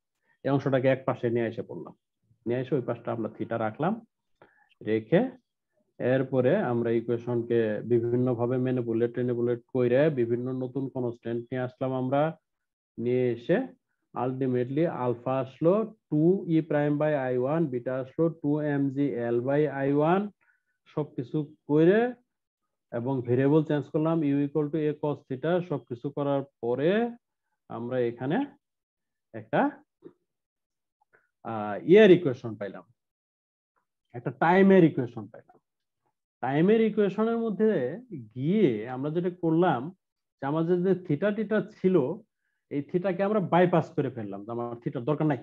Speaker 2: এই অংশটাকে এক পাশে নিয়ে এসে পড়লাম, নিয়ে এসে ওই পাশটা আমরা থিটা রাখলাম। রেখে এরপরে আমরা ইকুয়েশনকে বিভিন্ন ভাবে ম্যানিপুলেট করে বিভিন্ন নতুন কনস্ট্যান্ট নিয়ে আসলাম। আমরা নিয়ে এসে আলটিমেটলি আলফা আসলো 2e prime by I1, beta আসলো 2mgl বাই I1, সবকিছু করে এবং ভেরিয়েবল চেঞ্জ করলাম, u equal to a cos theta. সবকিছু করার পরে আমরা এখানে একটা ইয়ার ইকুয়েশন পাইলাম, একটা টাইমের ইকুয়েশন পাইলাম। টাইমের ইকুয়েশনের মধ্যে গিয়ে আমরা যেটা করলাম যে আমাদের যে থিটা ছিল, এই থিটাকে আমরা বাইপাস করে ফেললাম। আমার থিটার দরকার নাই,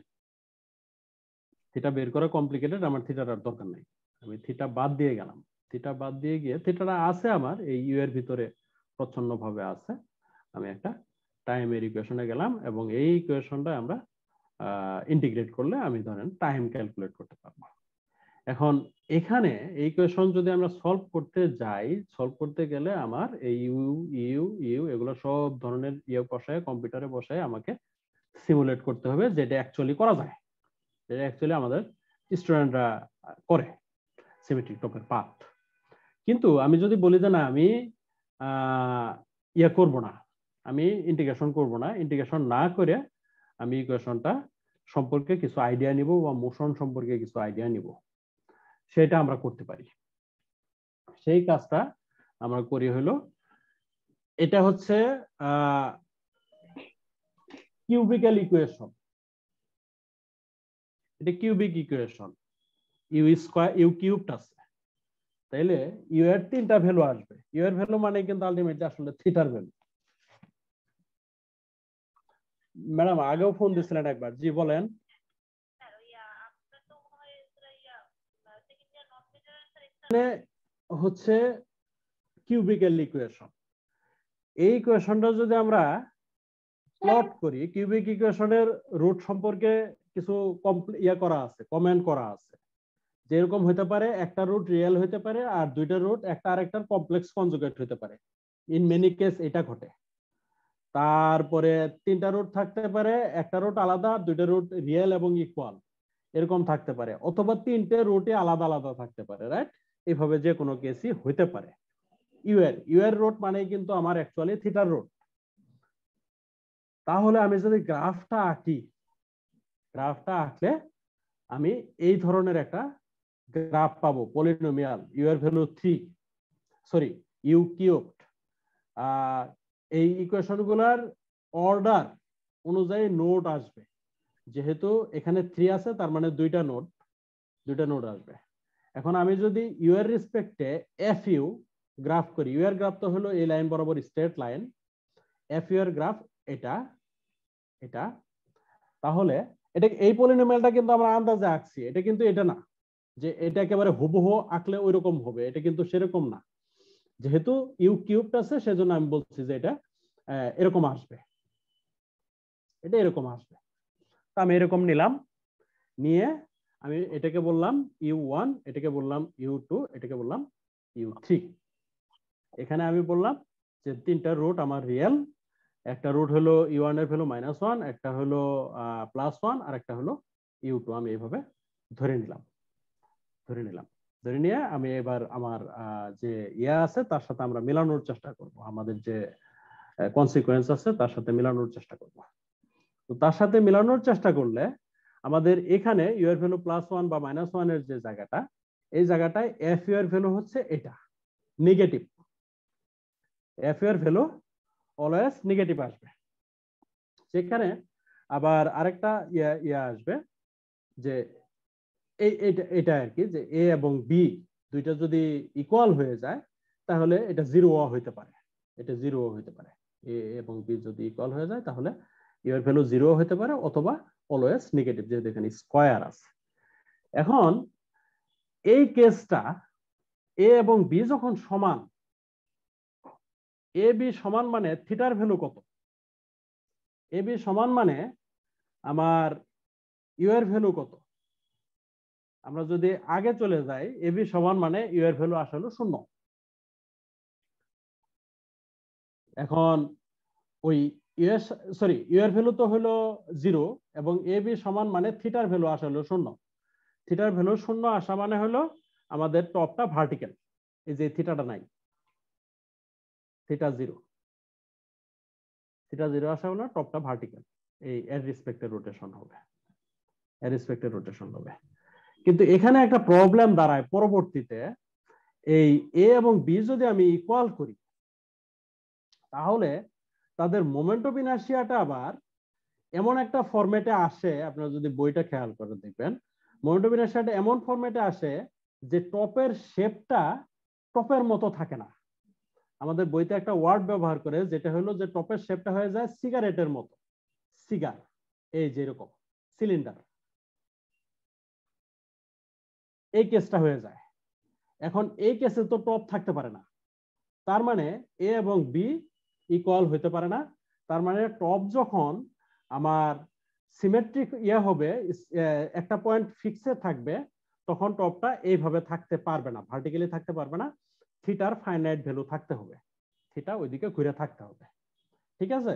Speaker 2: থিটা বের করা কমপ্লিকেটেড, আমার থিটার আর দরকার নাই। আমি থিটা বাদ দিয়ে গেলাম। থিটা বাদ দিয়ে গিয়ে থিটাটা আছে আমার এই ইউ এর ভিতরে প্রচ্ছন্ন ভাবে আছে। আমি একটা টাইমের ইকুয়েশনে গেলাম এবং এই ইকুয়েশনটা আমরা ইন্টিগ্রেট করলে আমি ধরেন টাইম ক্যালকুলেট করতে পারবো। এখন এখানে এই ইকুয়েশন যদি আমরা সলভ করতে যাই, সলভ করতে গেলে আমার এই ইউ এগুলো সব ধরনের বসায়, কম্পিউটারে বসায় আমাকে সিমুলেট করতে হবে, যেটা অ্যাকচুয়ালি করা যায়, যেটা অ্যাকচুয়ালি আমাদের স্টুডেন্টরা করে। সিমেট্রিক টপের পাথ। কিন্তু আমি যদি বলি যে না আমি ইয়া করব না, আমি ইন্টিগ্রেশন করব না, ইন্টিগ্রেশন না করে আমি ইকুয়েশনটা সম্পর্কে কিছু আইডিয়া নিব বা মোশন সম্পর্কে কিছু আইডিয়া নিব, সেটা আমরা করতে পারি। সেই কাজটা আমরা করি হলো, এটা হচ্ছে কিউবিক্যাল ইকুয়েশন। এটা cubic equation, U square U cubed আছে, তাইলে ইউ এর 3টা ভ্যালু আসবে। ইউ এর ভ্যালু মানে কিন্তু আলটিমেটলি আসলে থিটার ভ্যালু। ম্যাডাম আগেও ফোন দিছিলেন একবার, জি বলেন। হচ্ছে কিউবিক্যাল ইকুয়েশন। এই ইকুয়েশনটা যদি আমরা প্লট করি, কিউবিক ইকুয়েশনের রুট সম্পর্কে কিছু করা আছে, কমেন্ট করা আছে। যেরকম হতে পারে একটা রুট রিয়েল হতে পারে আর দুইটা রুট একটা আরেকটার কমপ্লেক্স কনজুগেট হতে পারে, ইন মেনি কেস এটা ঘটে। তারপরে 3টা রুট থাকতে পারে, একটা রুট আলাদা, দুইটা রুট রিয়েল এবং ইকুয়াল এরকম থাকতে পারে, অথবা 3টে রুটই আলাদা আলাদা থাকতে পারে, রাইট? এইভাবে যে কোনো কেসই হইতে পারে। ইউ এর রুট মানে কিন্তু আমার অ্যাকচুয়ালি থিটার রুট। তাহলে আমি যদি গ্রাফটা আঁকি, গ্রাফটা আঁকলে আমি এই ধরনের একটা গ্রাফ পাবো, পলিনোমিয়াল ইউ এর ভ্যালু 3, সরি ইউ কিউবড। এই ইকুয়েশন গুলার অর্ডার অনুযায়ী নোড আসবে, যেহেতু এখানে 3 আছে তার মানে দুইটা নোড আসবে। এখন আমি যদি ইউ এর রেসপেক্টে এফ ইউ গ্রাফ করি, ইউ এর গ্রাফ তো হলো এই লাইন বরাবর স্ট্রেট লাইন, এফ ইউ এর গ্রাফ এটা, তাহলে এটা এই পলিনোমিয়ালটা কিন্তু আমরা আন্দাজে আঁকছি, এটা কিন্তু এটা না যে এটা একেবারে হুবহু আঁকলে ওই রকম হবে, এটা কিন্তু সেরকম না। যেহেতু ইউ কিউবড আছে সেজন্য আমি বলছি যে এটা এরকম আসবে, এটা এরকম আসবে। তো আমি এরকম নিলাম, নিয়ে আমি এটাকে বললাম u1, এটাকে বললাম u2, এটাকে বললাম u3। এখানে আমি বললাম যে 3টা রুট আমার রিয়েল, একটা রুট হলো u1 এর ভ্যালু -1, একটা হলো +1 আর একটা হলো u2। আমি এইভাবে ধরে নিলাম, ধরে নিয়ে আমি এবার আমার যে ইয়া আছে তার সাথে আমরা মেলানোর চেষ্টা করব, আমাদের যে কনসিকোয়েন্স আছে তার সাথে মেলানোর চেষ্টা করব। তো তার সাথে মেলানোর চেষ্টা করলে আমাদের এখানে ইউ এর ভ্যালু +1 বা -1 এর যে জায়গাটা, এই জায়গাটায় এফ ইউ এর ভ্যালু হচ্ছে এটা নেগেটিভ। এফ ইউ এর ভ্যালু অলওয়েজ নেগেটিভ আসবে। সেখানে আবার আরেকটা ইয়া আসবে যে এটা আর কি, যে এ এবং বি দুইটা যদি ইকুয়াল হয়ে যায় তাহলে এটা 0 হইতে পারে, এটা 0 হইতে পারে। এ এবং বি যদি ইকুয়াল হয়ে যায় তাহলে ইউ এর ভ্যালু 0 হতে পারে, অথবা অলওয়েজ নেগেটিভ, যেহেতু এখানে স্কয়ার আছে। এখন এই কেসটা এ এবং বি যখন সমান, এ বি সমান মানে থিটার ভ্যালু কত? এ বি সমান মানে আমার ইউ এর ভ্যালু কত? আমরা যদি আগে চলে যাই, এ বি সমান মানে ইউ এর ভ্যালু আসলে 0। এখন ওই ইউ এর ভ্যালু তো হলো 0 এবং এ বি সমান মানে থিটার ভ্যালু আসলে 0। থিটার ভ্যালু 0 আসা মানে হলো আমাদের টপটা ভার্টিক্যাল, এই যে থিটাটা নাই, থিটা 0 আসা হলো টপটা ভার্টিক্যাল, এই এর রেসপেক্টে রোটেশন হবে। কিন্তু এখানে একটা প্রবলেম দাঁড়ায় পরবর্তীতে, এই এ এবং বি যদি আমি ইকুয়াল করি তাহলে তাদের মোমেন্ট অফ ইনার্শিয়াটা আবার এমন একটা ফরম্যাটে আসে, আপনারা যদি বইটা খেয়াল করে দেখবেন, মোমেন্ট অফ ইনার্শিয়াটা এমন ফরম্যাটে আসে যে টপের শেপটা টপের মতো থাকে না। আমাদের বইতে একটা ওয়ার্ড ব্যবহার করে, যেটা হলো যে টপের শেপটা হয়ে যায় সিগারেটের মতো, সিগার, এই যেরকম সিলিন্ডার, এই কেসটা হয়ে যায়। এখন এই কেসে তো টপ থাকতে পারে না, তার মানে এ এবং বি ইকুয়াল হইতে পারে না। তার মানে টপ যখন আমার সিমেট্রিক হবে, একটা পয়েন্ট ফিক্সে থাকবে, তখন টপটা এইভাবে থাকতে পারবে না, ভার্টিক্যালি থাকতে পারবে না। থিটার ফাইনাইট ভ্যালু থাকতে হবে, থিটা ওইদিকে ঘুরে থাকতে হবে, ঠিক আছে?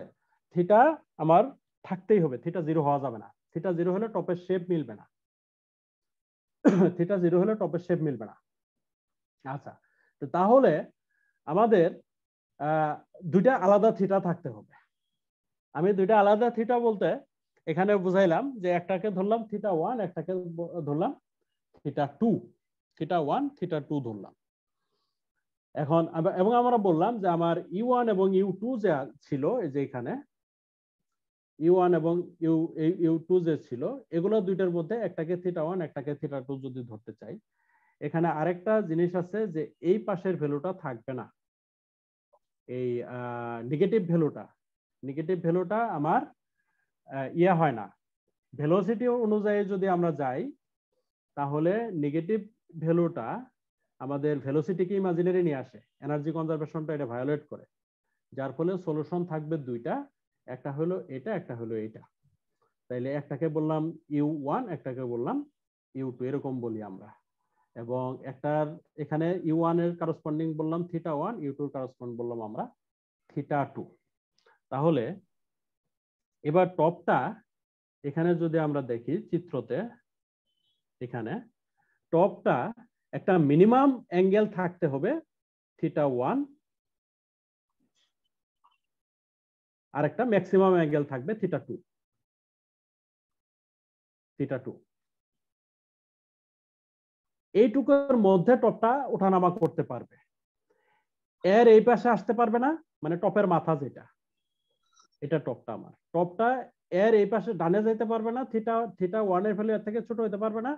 Speaker 2: থিটা আমার থাকতেই হবে, থিটা 0 হওয়া যাবে না। থিটা 0 হলে টপের শেপ মিলবে না, থিটা 0 হলে টপের শেপ মিলবে না। আচ্ছা, তো তাহলে আমাদের দুইটা আলাদা থিটা থাকতে হবে। আমি দুইটা আলাদা থিটা বলতে এখানে বুঝাইলাম যে একটাকে ধরলাম θ1, একটাকে ধরলাম θ2, θ1 θ2 ধরলাম। এখন এবং আমরা বললাম যে আমার U1 এবং U2 যে ছিল, এই যে এখানে U1 এবং U2 যে ছিল, এগুলো দুইটার মধ্যে একটাকে θ1 একটাকে θ2 যদি ধরতে চাই, এখানে আরেকটা জিনিস আছে যে এই পাশের ভ্যালুটা থাকবে না, এই নেগেটিভ ভ্যালুটা আমার ইয়ে হয় না। ভেলোসিটি অনুযায়ী যদি আমরা যাই তাহলে নেগেটিভ ভ্যালুটা আমাদের ভেলোসিটিকে ইমাজিনারি নিয়ে আসে, এনার্জি কনজারভেশনটা এটা ভায়োলেট করে, যার ফলে সলিউশন থাকবে দুইটা, একটা হলো এটা, একটা হলো এটা। তাইলে একটাকে বললাম U1, একটাকে বললাম U2, এরকম বলি আমরা। এবং একটার এখানে U1 এর করসপন্ডিং বললাম θ1, U2 এর করসপন্ডিং বললাম আমরা θ2। তাহলে এবার টপটা এখানে যদি আমরা দেখি চিত্রতে, এখানে টপটা একটা মিনিমাম অ্যাঙ্গেল থাকতে হবে θ1, আর একটা ম্যাক্সিমাম অ্যাঙ্গেল থাকবে θ2। এইটুকুর মধ্যে টপটা ওঠানামা করতে পারবে, এর এই পাশে আসতে পারবে না, মানে টপের মাথা যেটা, এটা টপটা আমার। টপটা এর এই পাশে ডানে যেতে পারবে না, θ1 এর ভ্যালু এর থেকে ছোট হতে পারবে না,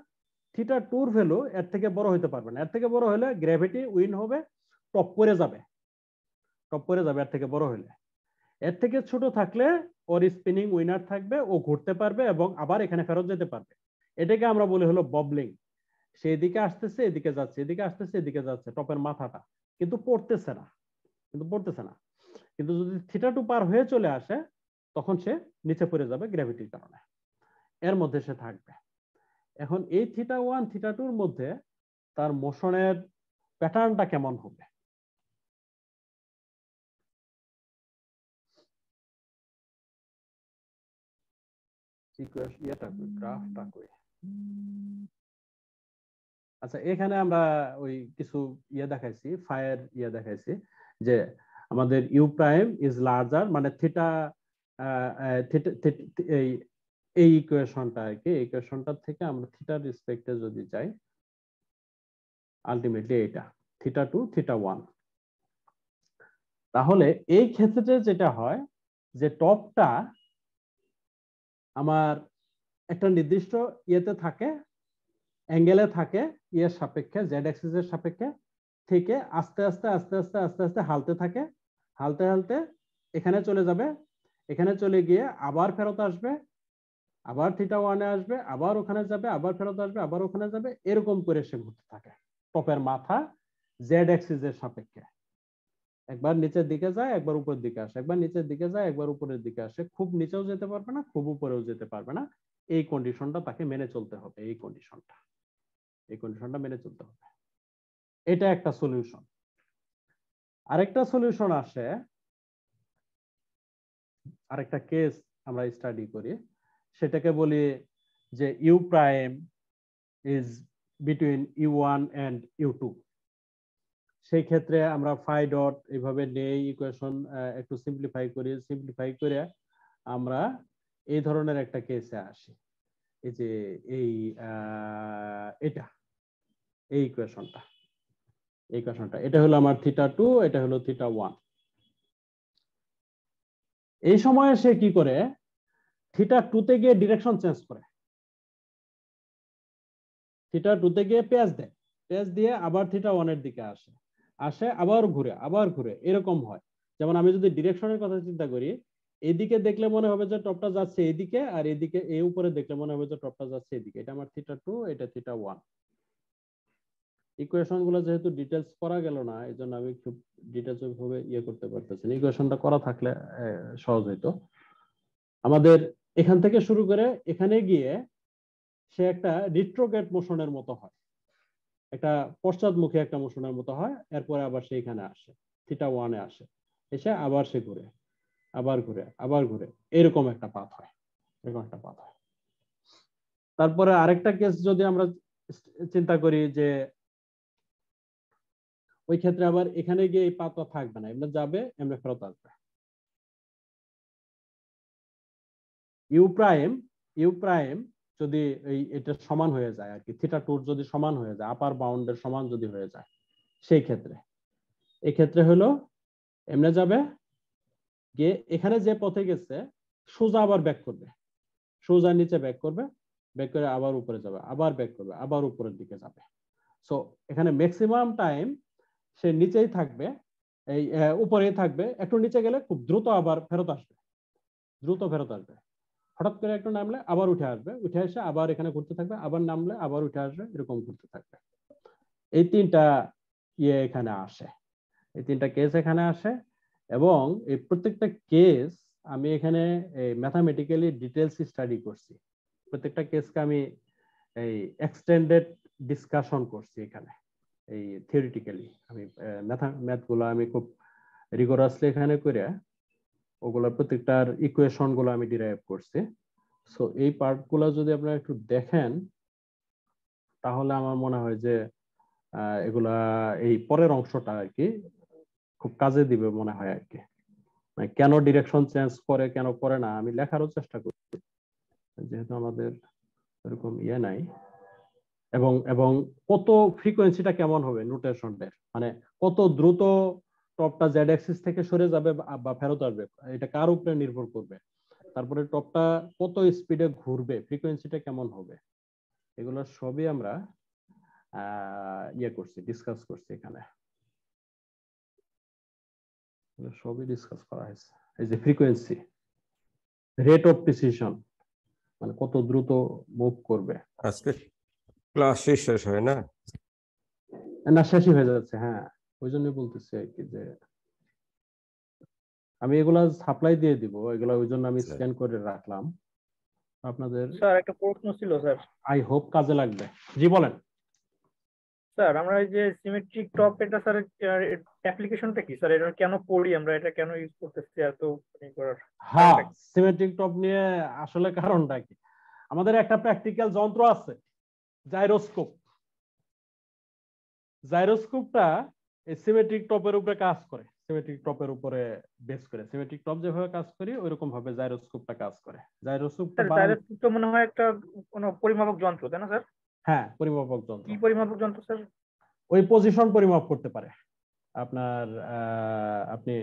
Speaker 2: θ2 এর ভ্যালু এর থেকে বড় হতে পারবে না। এর থেকে বড় হলে গ্র্যাভিটি উইন হবে, টপ করে যাবে এর থেকে বড় হলে। এর থেকে ছোট থাকলে ওর স্পিনিং উইনার থাকবে, ও ঘুরতে পারবে এবং আবার এখানে ফেরত যেতে পারবে। এটাকে আমরা বলি হলো ববলিং। সে এদিকে আসতেছে, এদিকে যাচ্ছে, এদিকে আসতেছে, এদিকে যাচ্ছে, টপের মাথাটা কিন্তু পড়তেছে না। কিন্তু যদি θ2 পার হয়ে চলে আসে তখন সে নিচে পড়ে যাবে গ্র্যাভিটির কারণে, এর মধ্যে সে থাকবে। এখন এই θ1 θ2 এর মধ্যে তার মোশনের প্যাটার্নটা কেমন হবে? আচ্ছা, এখানে আমরা ওই কিছু দেখাইছি, ফায়ার দেখাইছি যে আমাদের ইউ প্রাইম ইজ লার্জার, মানে থিটা এই ইকুয়েশনটা আর কি, ইকুয়েশনটা থেকে আমরা থিটার রেসপেক্টে যদি যাই, আলটিমেটলি এটা θ2 θ1। তাহলে এই ক্ষেত্রে যেটা হয় যে টপটা আমার একটা নির্দিষ্ট ইয়েতে থাকে, অ্যাঙ্গেলে থাকে, ইয়ের সাপেক্ষে, জেড অ্যাক্সিসের সাপেক্ষে, থেকে আস্তে আস্তে আস্তে আস্তে আস্তে আস্তে হালতে থাকে, হালতে হালতে এখানে চলে যাবে, এখানে চলে গিয়ে আবার ফেরত আসবে, আবার θ1-এ আসবে, আবার ওখানে যাবে, আবার ফেরত আসবে, আবার ওখানে যাবে, এরকম করে সে ঘুরতে থাকে টপের মাথা জেড অ্যাক্সিসের সাপেক্ষে। একবার নিচের দিকে যায়, একবার উপরের দিকে আসে, একবার নিচের দিকে যায়, একবার উপরের দিকে আসে, খুব নিচেও যেতে পারবে না, খুব উপরেও যেতে পারবে না। এই কন্ডিশনটা তাকে মেনে চলতে হবে, এই কন্ডিশনটা মেনে চলতে হবে। এটা একটা সলিউশন। আরেকটা সলিউশন আসে, আরেকটা কেস আমরা স্টাডি করি, সেটাকে বলি যে U prime is between U1 and U2। সেই ক্ষেত্রে আমরা ফাই ডট এইভাবে নেই, ইকুয়েশন একটু সিম্পলিফাই করে আমরা এই ধরনের একটা কেসে আসি। এই যে এই ইকুয়েশনটা এটা হলো আমার θ2, এটা হলো θ1। এই সময়ে সে কি করে, θ2-তে গিয়ে ডিরেকশন চেঞ্জ করে, θ2-তে গিয়ে পেঁয়াজ দেয়, পেঁয়াজ দিয়ে আবার θ1-এর দিকে আসে, আবার ঘুরে, এরকম হয়। যেমন আমি যদি ডিরেকশনের কথা চিন্তা করি, এদিকে দেখলে মনে হবে যে টপটা যাচ্ছে এদিকে, আর এদিকে এই উপরে দেখলে মনে হবে যে টপটা যাচ্ছে এদিকে। এটা আমার θ2, এটা θ1। ইকুয়েশন গুলো যেহেতু ডিটেলস করা গেল না, এই জন্য আমি খুব ডিটেলস ভাবে করতে পারতেছি না। ইকুয়েশনটা করা থাকলে সহজ হইতো। আমাদের এখান থেকে শুরু করে এখানে গিয়ে সে একটা রিট্রোগ্রেড মোশনের মতো হয়, একটা পশ্চাৎমুখী একটা মোশনের মতো হয়। এরপরে আবার সে এখানে আসে, θ1-এ আসে, এসে আবার সে ঘুরে, আবার ঘুরে, এরকম একটা পাথ হয়। তারপরে আরেকটা কেস যদি আমরা চিন্তা করি যে ওই ক্ষেত্রে আবার এখানে গিয়ে এই পাতটা থাকবে না, এমনি যাবে এমনি ফেরত আসবে। ইউ প্রাইম যদি এটা সমান হয়ে যায় আর কি, থিটা টুর যদি সমান হয়ে যায়, আপার বাউন্ডের সমান যদি হয়ে যায়, সেই ক্ষেত্রে এই ক্ষেত্রে হলো এমনি যাবে গিয়ে এখানে যে পথে গেছে সোজা আবার ব্যাক করবে, সোজা নিচে ব্যাক করবে, ব্যাক করে আবার উপরে যাবে, আবার ব্যাক করবে, আবার উপরের দিকে যাবে। সো এখানে ম্যাক্সিমাম টাইম সে নিচেই থাকবে, এই উপরেই থাকবে, একটু নিচে গেলে খুব দ্রুত আবার ফেরত আসবে, দ্রুত ফেরত আসবে। হঠাৎ করে একটু নামলে আবার উঠে আসবে, উঠে এসে আবার এখানে ঘুরতে থাকবে, আবার নামলে আবার উঠে আসবে, এরকম ঘুরতে থাকবে। এই তিনটা এখানে আসে, এই তিনটা কেস এখানে আসে। এবং এই প্রত্যেকটা কেস আমি এখানে ম্যাথামেটিক্যালি ডিটেলস স্টাডি করছি, প্রত্যেকটা কেসকে আমি এই এক্সটেন্ডেড ডিসকাশন করছি এখানে, এই থিওরিটিক্যালি আমি ম্যাথগুলো আমি খুব রিগোরাসলি এখানে করে ওগুলো প্রত্যেকটার ইকুয়েশন গুলো আমি ডিরাইভ করছি। সো এই পার্টগুলো যদি আপনারা একটু দেখেন তাহলে আমার মনে হয় যে এগুলা এই পরের অংশটা আর কি খুব কাজে দিবে মনে হয় আর কি। মানে কেন ডিরেকশন চেঞ্জ করে কেন করে না আমি লেখারও চেষ্টা করছি, যেহেতু আমাদের এরকম নাই। এবং এবং কত ফ্রিকোয়েন্সিটা কেমন হবে নোটেশনের, মানে কত দ্রুত টপটা জেড অ্যাক্সিস থেকে সরে যাবে বা ফেরত আসবে, এটা কার উপরে নির্ভর করবে। তারপরে টপটা কত স্পিডে ঘুরবে, ফ্রিকোয়েন্সিটা কেমন হবে, এগুলো সবই আমরা করছি, ডিসকাস করছি এখানে, সবই ডিসকাস করা হয়েছে। এই যে ফ্রিকোয়েন্সি, রেট অফ প্রিসিশন, মানে কত দ্রুত মুভ করবে।
Speaker 9: আজকে ক্লাস শেষ হয় না?
Speaker 2: না, শেষই হয়ে যাচ্ছে। হ্যাঁ, ওই জন্যই বলতেছি আর কি যে আমি এগুলা সাপ্লাই দিয়ে দিব, এগুলা ওই জন্য আমি স্ক্যান করে রাখলাম আপনাদের।
Speaker 1: স্যার একটা প্রশ্ন ছিল স্যার,
Speaker 2: আই হোপ কাজে লাগবে। জি বলেন
Speaker 1: স্যার। আমরা এই যে সিমেট্রিক টপ, এটা স্যার অ্যাপ্লিকেশনটা কি স্যার, এটা কেন পড়ি আমরা, এটা কেন ইউজ করতেছি এত করার?
Speaker 2: হ্যাঁ, সিমেট্রিক টপ নিয়ে আসলে কারণটা কি, আমাদের একটা প্র্যাকটিক্যাল যন্ত্র আছে জাইরোস্কোপ। জাইরোস্কোপটা এই সিমেট্রিক টপের উপরে কাজ করে, সিমেট্রিক টপের উপরে বেস করে, সিমেট্রিক টপ যেভাবে কাজ করি ওইরকম ভাবে জাইরোস্কোপটা কাজ করে।
Speaker 1: জাইরোস্কোপ মনে হয় একটা কোনো পরিমাপক যন্ত্র, তাই না স্যার?
Speaker 2: হ্যাঁ, পরিমাপক যন্ত্র।
Speaker 1: কি পরিমাপক যন্ত্র স্যার?
Speaker 2: ওই পজিশন পরিমাপ করতে পারে আপনার। আপনি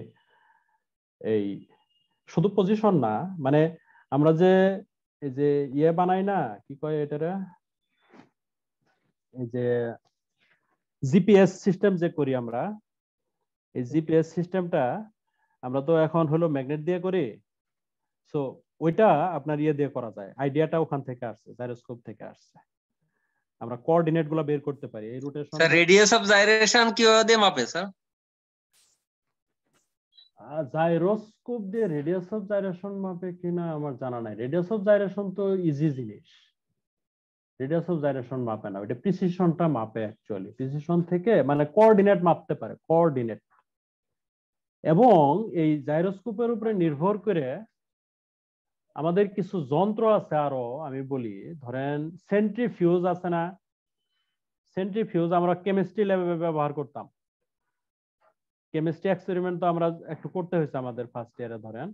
Speaker 2: এই শুধু পজিশন না, মানে আমরা যে এই যে বানাই না, কি কয় এটারে, এই যে জিপিএস সিস্টেম যে করি আমরা, এই জিপিএস সিস্টেমটা আমরা তো এখন হলো ম্যাগনেট দিয়ে করি। সো ওইটা আপনার দিয়ে করা যায়, আইডিয়াটা ওখান থেকে আসছে, জাইরোস্কোপ থেকে আসছে। আমরা কোঅর্ডিনেট গুলো বের করতে পারি। এই rotation,
Speaker 3: sir radius of gyration কিভাবে দিয়ে মাপে স্যার?
Speaker 2: জাইরোস্কোপ দিয়ে রেডিয়াস অফ জাইরেশন মাপে কিনা আমার জানা নাই। রেডিয়াস অফ জাইরেশন তো ইজি জিনিস, রেডিয়াস অফ জাইরেশন মাপে না, ওইটা প্রিসিশনটা মাপে। অ্যাকচুয়ালি প্রিসিশন থেকে মানে কোঅর্ডিনেট মাপতে পারে, কোঅর্ডিনেট। এবং এই জাইরোস্কোপের উপরে নির্ভর করে আমাদের কিছু যন্ত্র আছে আরো, আমি বলি ধরেন সেন্ট্রিফিউজ আছে না, সেন্ট্রিফিউজ আমরা কেমিস্ট্রি ল্যাবে ব্যবহার করতাম। কেমিস্ট্রি এক্সপেরিমেন্ট তো আমরা একটু করতে হয়েছে আমাদের ফার্স্ট ইয়ারে। ধরেন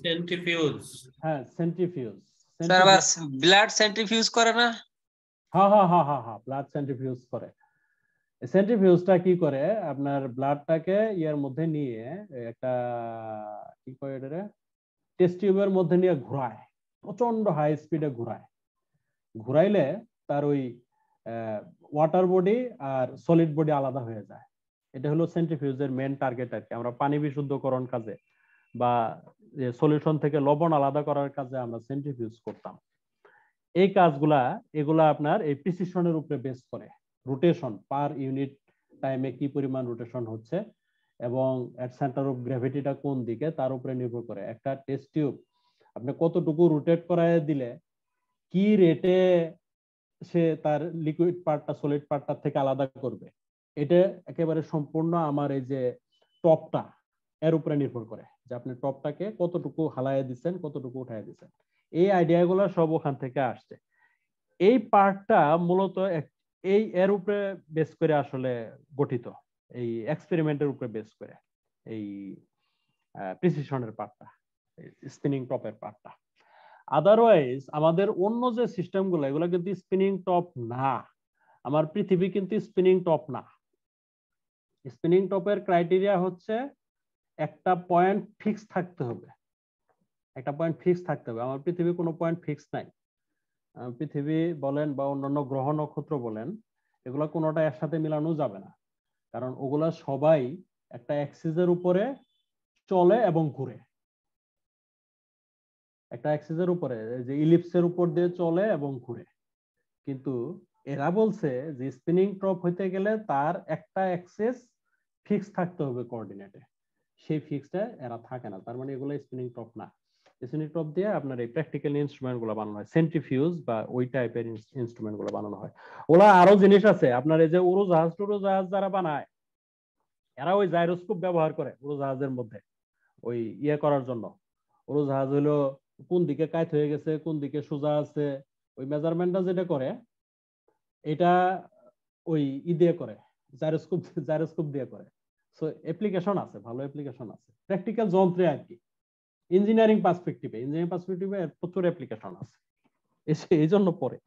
Speaker 7: সেন্ট্রিফিউজ।
Speaker 2: হ্যাঁ, সেন্ট্রিফিউজ।
Speaker 3: স্যার আবার ব্লাড সেন্ট্রিফিউজ করে না?
Speaker 2: হ্যাঁ হ্যাঁ হ্যাঁ হ্যাঁ হ্যাঁ, ব্লাড সেন্ট্রিফিউজ করে। সেন্ট্রিফিউজটা কি করে, আপনার ব্লাডটাকে ইয়ার মধ্যে নিয়ে একটা কি কয় এটারে, টেস্ট টিউবের মধ্যে নিয়ে ঘোরায়, প্রচন্ড হাই স্পিডে ঘোরায়। ঘুরাইলে তার ওই ওয়াটার বডি আর সলিড বডি আলাদা হয়ে যায়। এটা হলো সেন্ট্রিফিউজের মেন টার্গেট আর কি। আমরা পানি বিশুদ্ধকরণ কাজে বা সলিউশন থেকে লবণ আলাদা করার কাজে আমরা সেন্ট্রিফিউজ করতাম। এই কাজগুলা এগুলা আপনার এই প্রিসিশনের উপরে বেস করে, রোটেশন পার ইউনিট টাইমে কি পরিমাণ রোটেশন হচ্ছে এবং এট সেন্টার অফ গ্র্যাভিটিটা কোন দিকে তার উপরে নির্ভর করে। একটা টেস্ট টিউব আপনি কতটুকু রোটেট করায় দিলে কি রেটে সে তার লিকুইড পার্টটা সলিড পার্টটা থেকে আলাদা করবে, এটা একেবারে সম্পূর্ণ আমার এই যে টপটা এর উপরে নির্ভর করে, যে আপনি টপটাকে কতটুকু হালায় দিচ্ছেন, কতটুকু উঠায় দিচ্ছেন। এই আইডিয়াগুলো সব ওখান থেকে আসছে। এই পার্টটা মূলত এই এর উপরে বেস করে আসলে গঠিত, এই এক্সপেরিমেন্টের উপরে বেস করে এই প্রিসিশনের পার্টটা, স্পিনিং টপের পার্টটা। আদারওয়াইজ আমাদের অন্য যে সিস্টেমগুলো এগুলো কিন্তু স্পিনিং টপ না। আমার পৃথিবী কিন্তু স্পিনিং টপ না। স্পিনিং টপের ক্রাইটেরিয়া হচ্ছে একটা পয়েন্ট ফিক্স থাকতে হবে, একটা পয়েন্ট ফিক্স থাকতে হবে। আমার পৃথিবী কোনো পয়েন্ট ফিক্স নাই। পৃথিবী বলেন বা অন্যান্য গ্রহ নক্ষত্র বলেন, এগুলো কোনোটা একসাথে মিলানো যাবে না, কারণ ওগুলা সবাই একটা অ্যাক্সিসের উপরে চলে এবং ঘুরে। একটা অ্যাক্সিসের উপরে যে ইলিপসের উপর দিয়ে চলে এবং ঘুরে। কিন্তু এরা বলছে যে স্পিনিং টপ হইতে গেলে তার একটা অ্যাক্সিস ফিক্স থাকতে হবে কোঅর্ডিনেটে, সেই ফিক্সটা এরা থাকে না। তার মানে এগুলো স্পিনিং টপ না। স্পিনিং টপ দিয়ে আপনার এই প্র্যাকটিক্যাল ইনস্ট্রুমেন্ট গুলো বানানো হয়, সেন্ট্রিফিউজ বা ওই টাইপের ইনস্ট্রুমেন্ট গুলো বানানো হয়। ওরা আরো জিনিস আছে আপনার, এই যে উড়োজাহাজ যারা বানায় এরা ওই জাইরোস্কোপ ব্যবহার করে উড়োজাহাজের মধ্যে ওই ইয়ে করার জন্য। উড়োজাহাজ হলো কোন দিকে কাত হয়ে গেছে, কোন দিকে সোজা আছে, ওই মেজারমেন্টটা যেটা করে এটা ওই দিয়ে করে, জাইরোস্কোপ দিয়ে করে। সো অ্যাপ্লিকেশন আছে, ভালো অ্যাপ্লিকেশন আছে প্র্যাকটিক্যাল যন্ত্রে আর কি। ইঞ্জিনিয়ারিং পার্সপেক্টিভে প্রচুর অ্যাপ্লিকেশন আছে, এই জন্য পড়ে।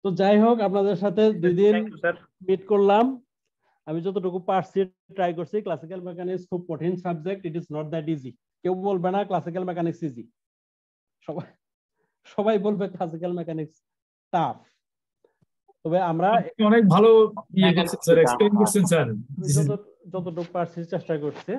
Speaker 2: তো যাই হোক, আপনাদের সাথে 2 দিন মিট করলাম। আমি যতটুকু পারছি ট্রাই করছি। ক্লাসিক্যাল মেকানিক্স খুব কঠিন subject, it is not that easy. কেউ বলবে না ক্লাসিক্যাল মেকানিক্স ইজি, সবাই বলবে ক্লাসিক্যাল মেকানিক্স টাফ। তবে আমরা
Speaker 10: অনেক ভালো এক্সপ্লেইন করছেন স্যার,
Speaker 2: যতটুকু পারছি চেষ্টা করছি।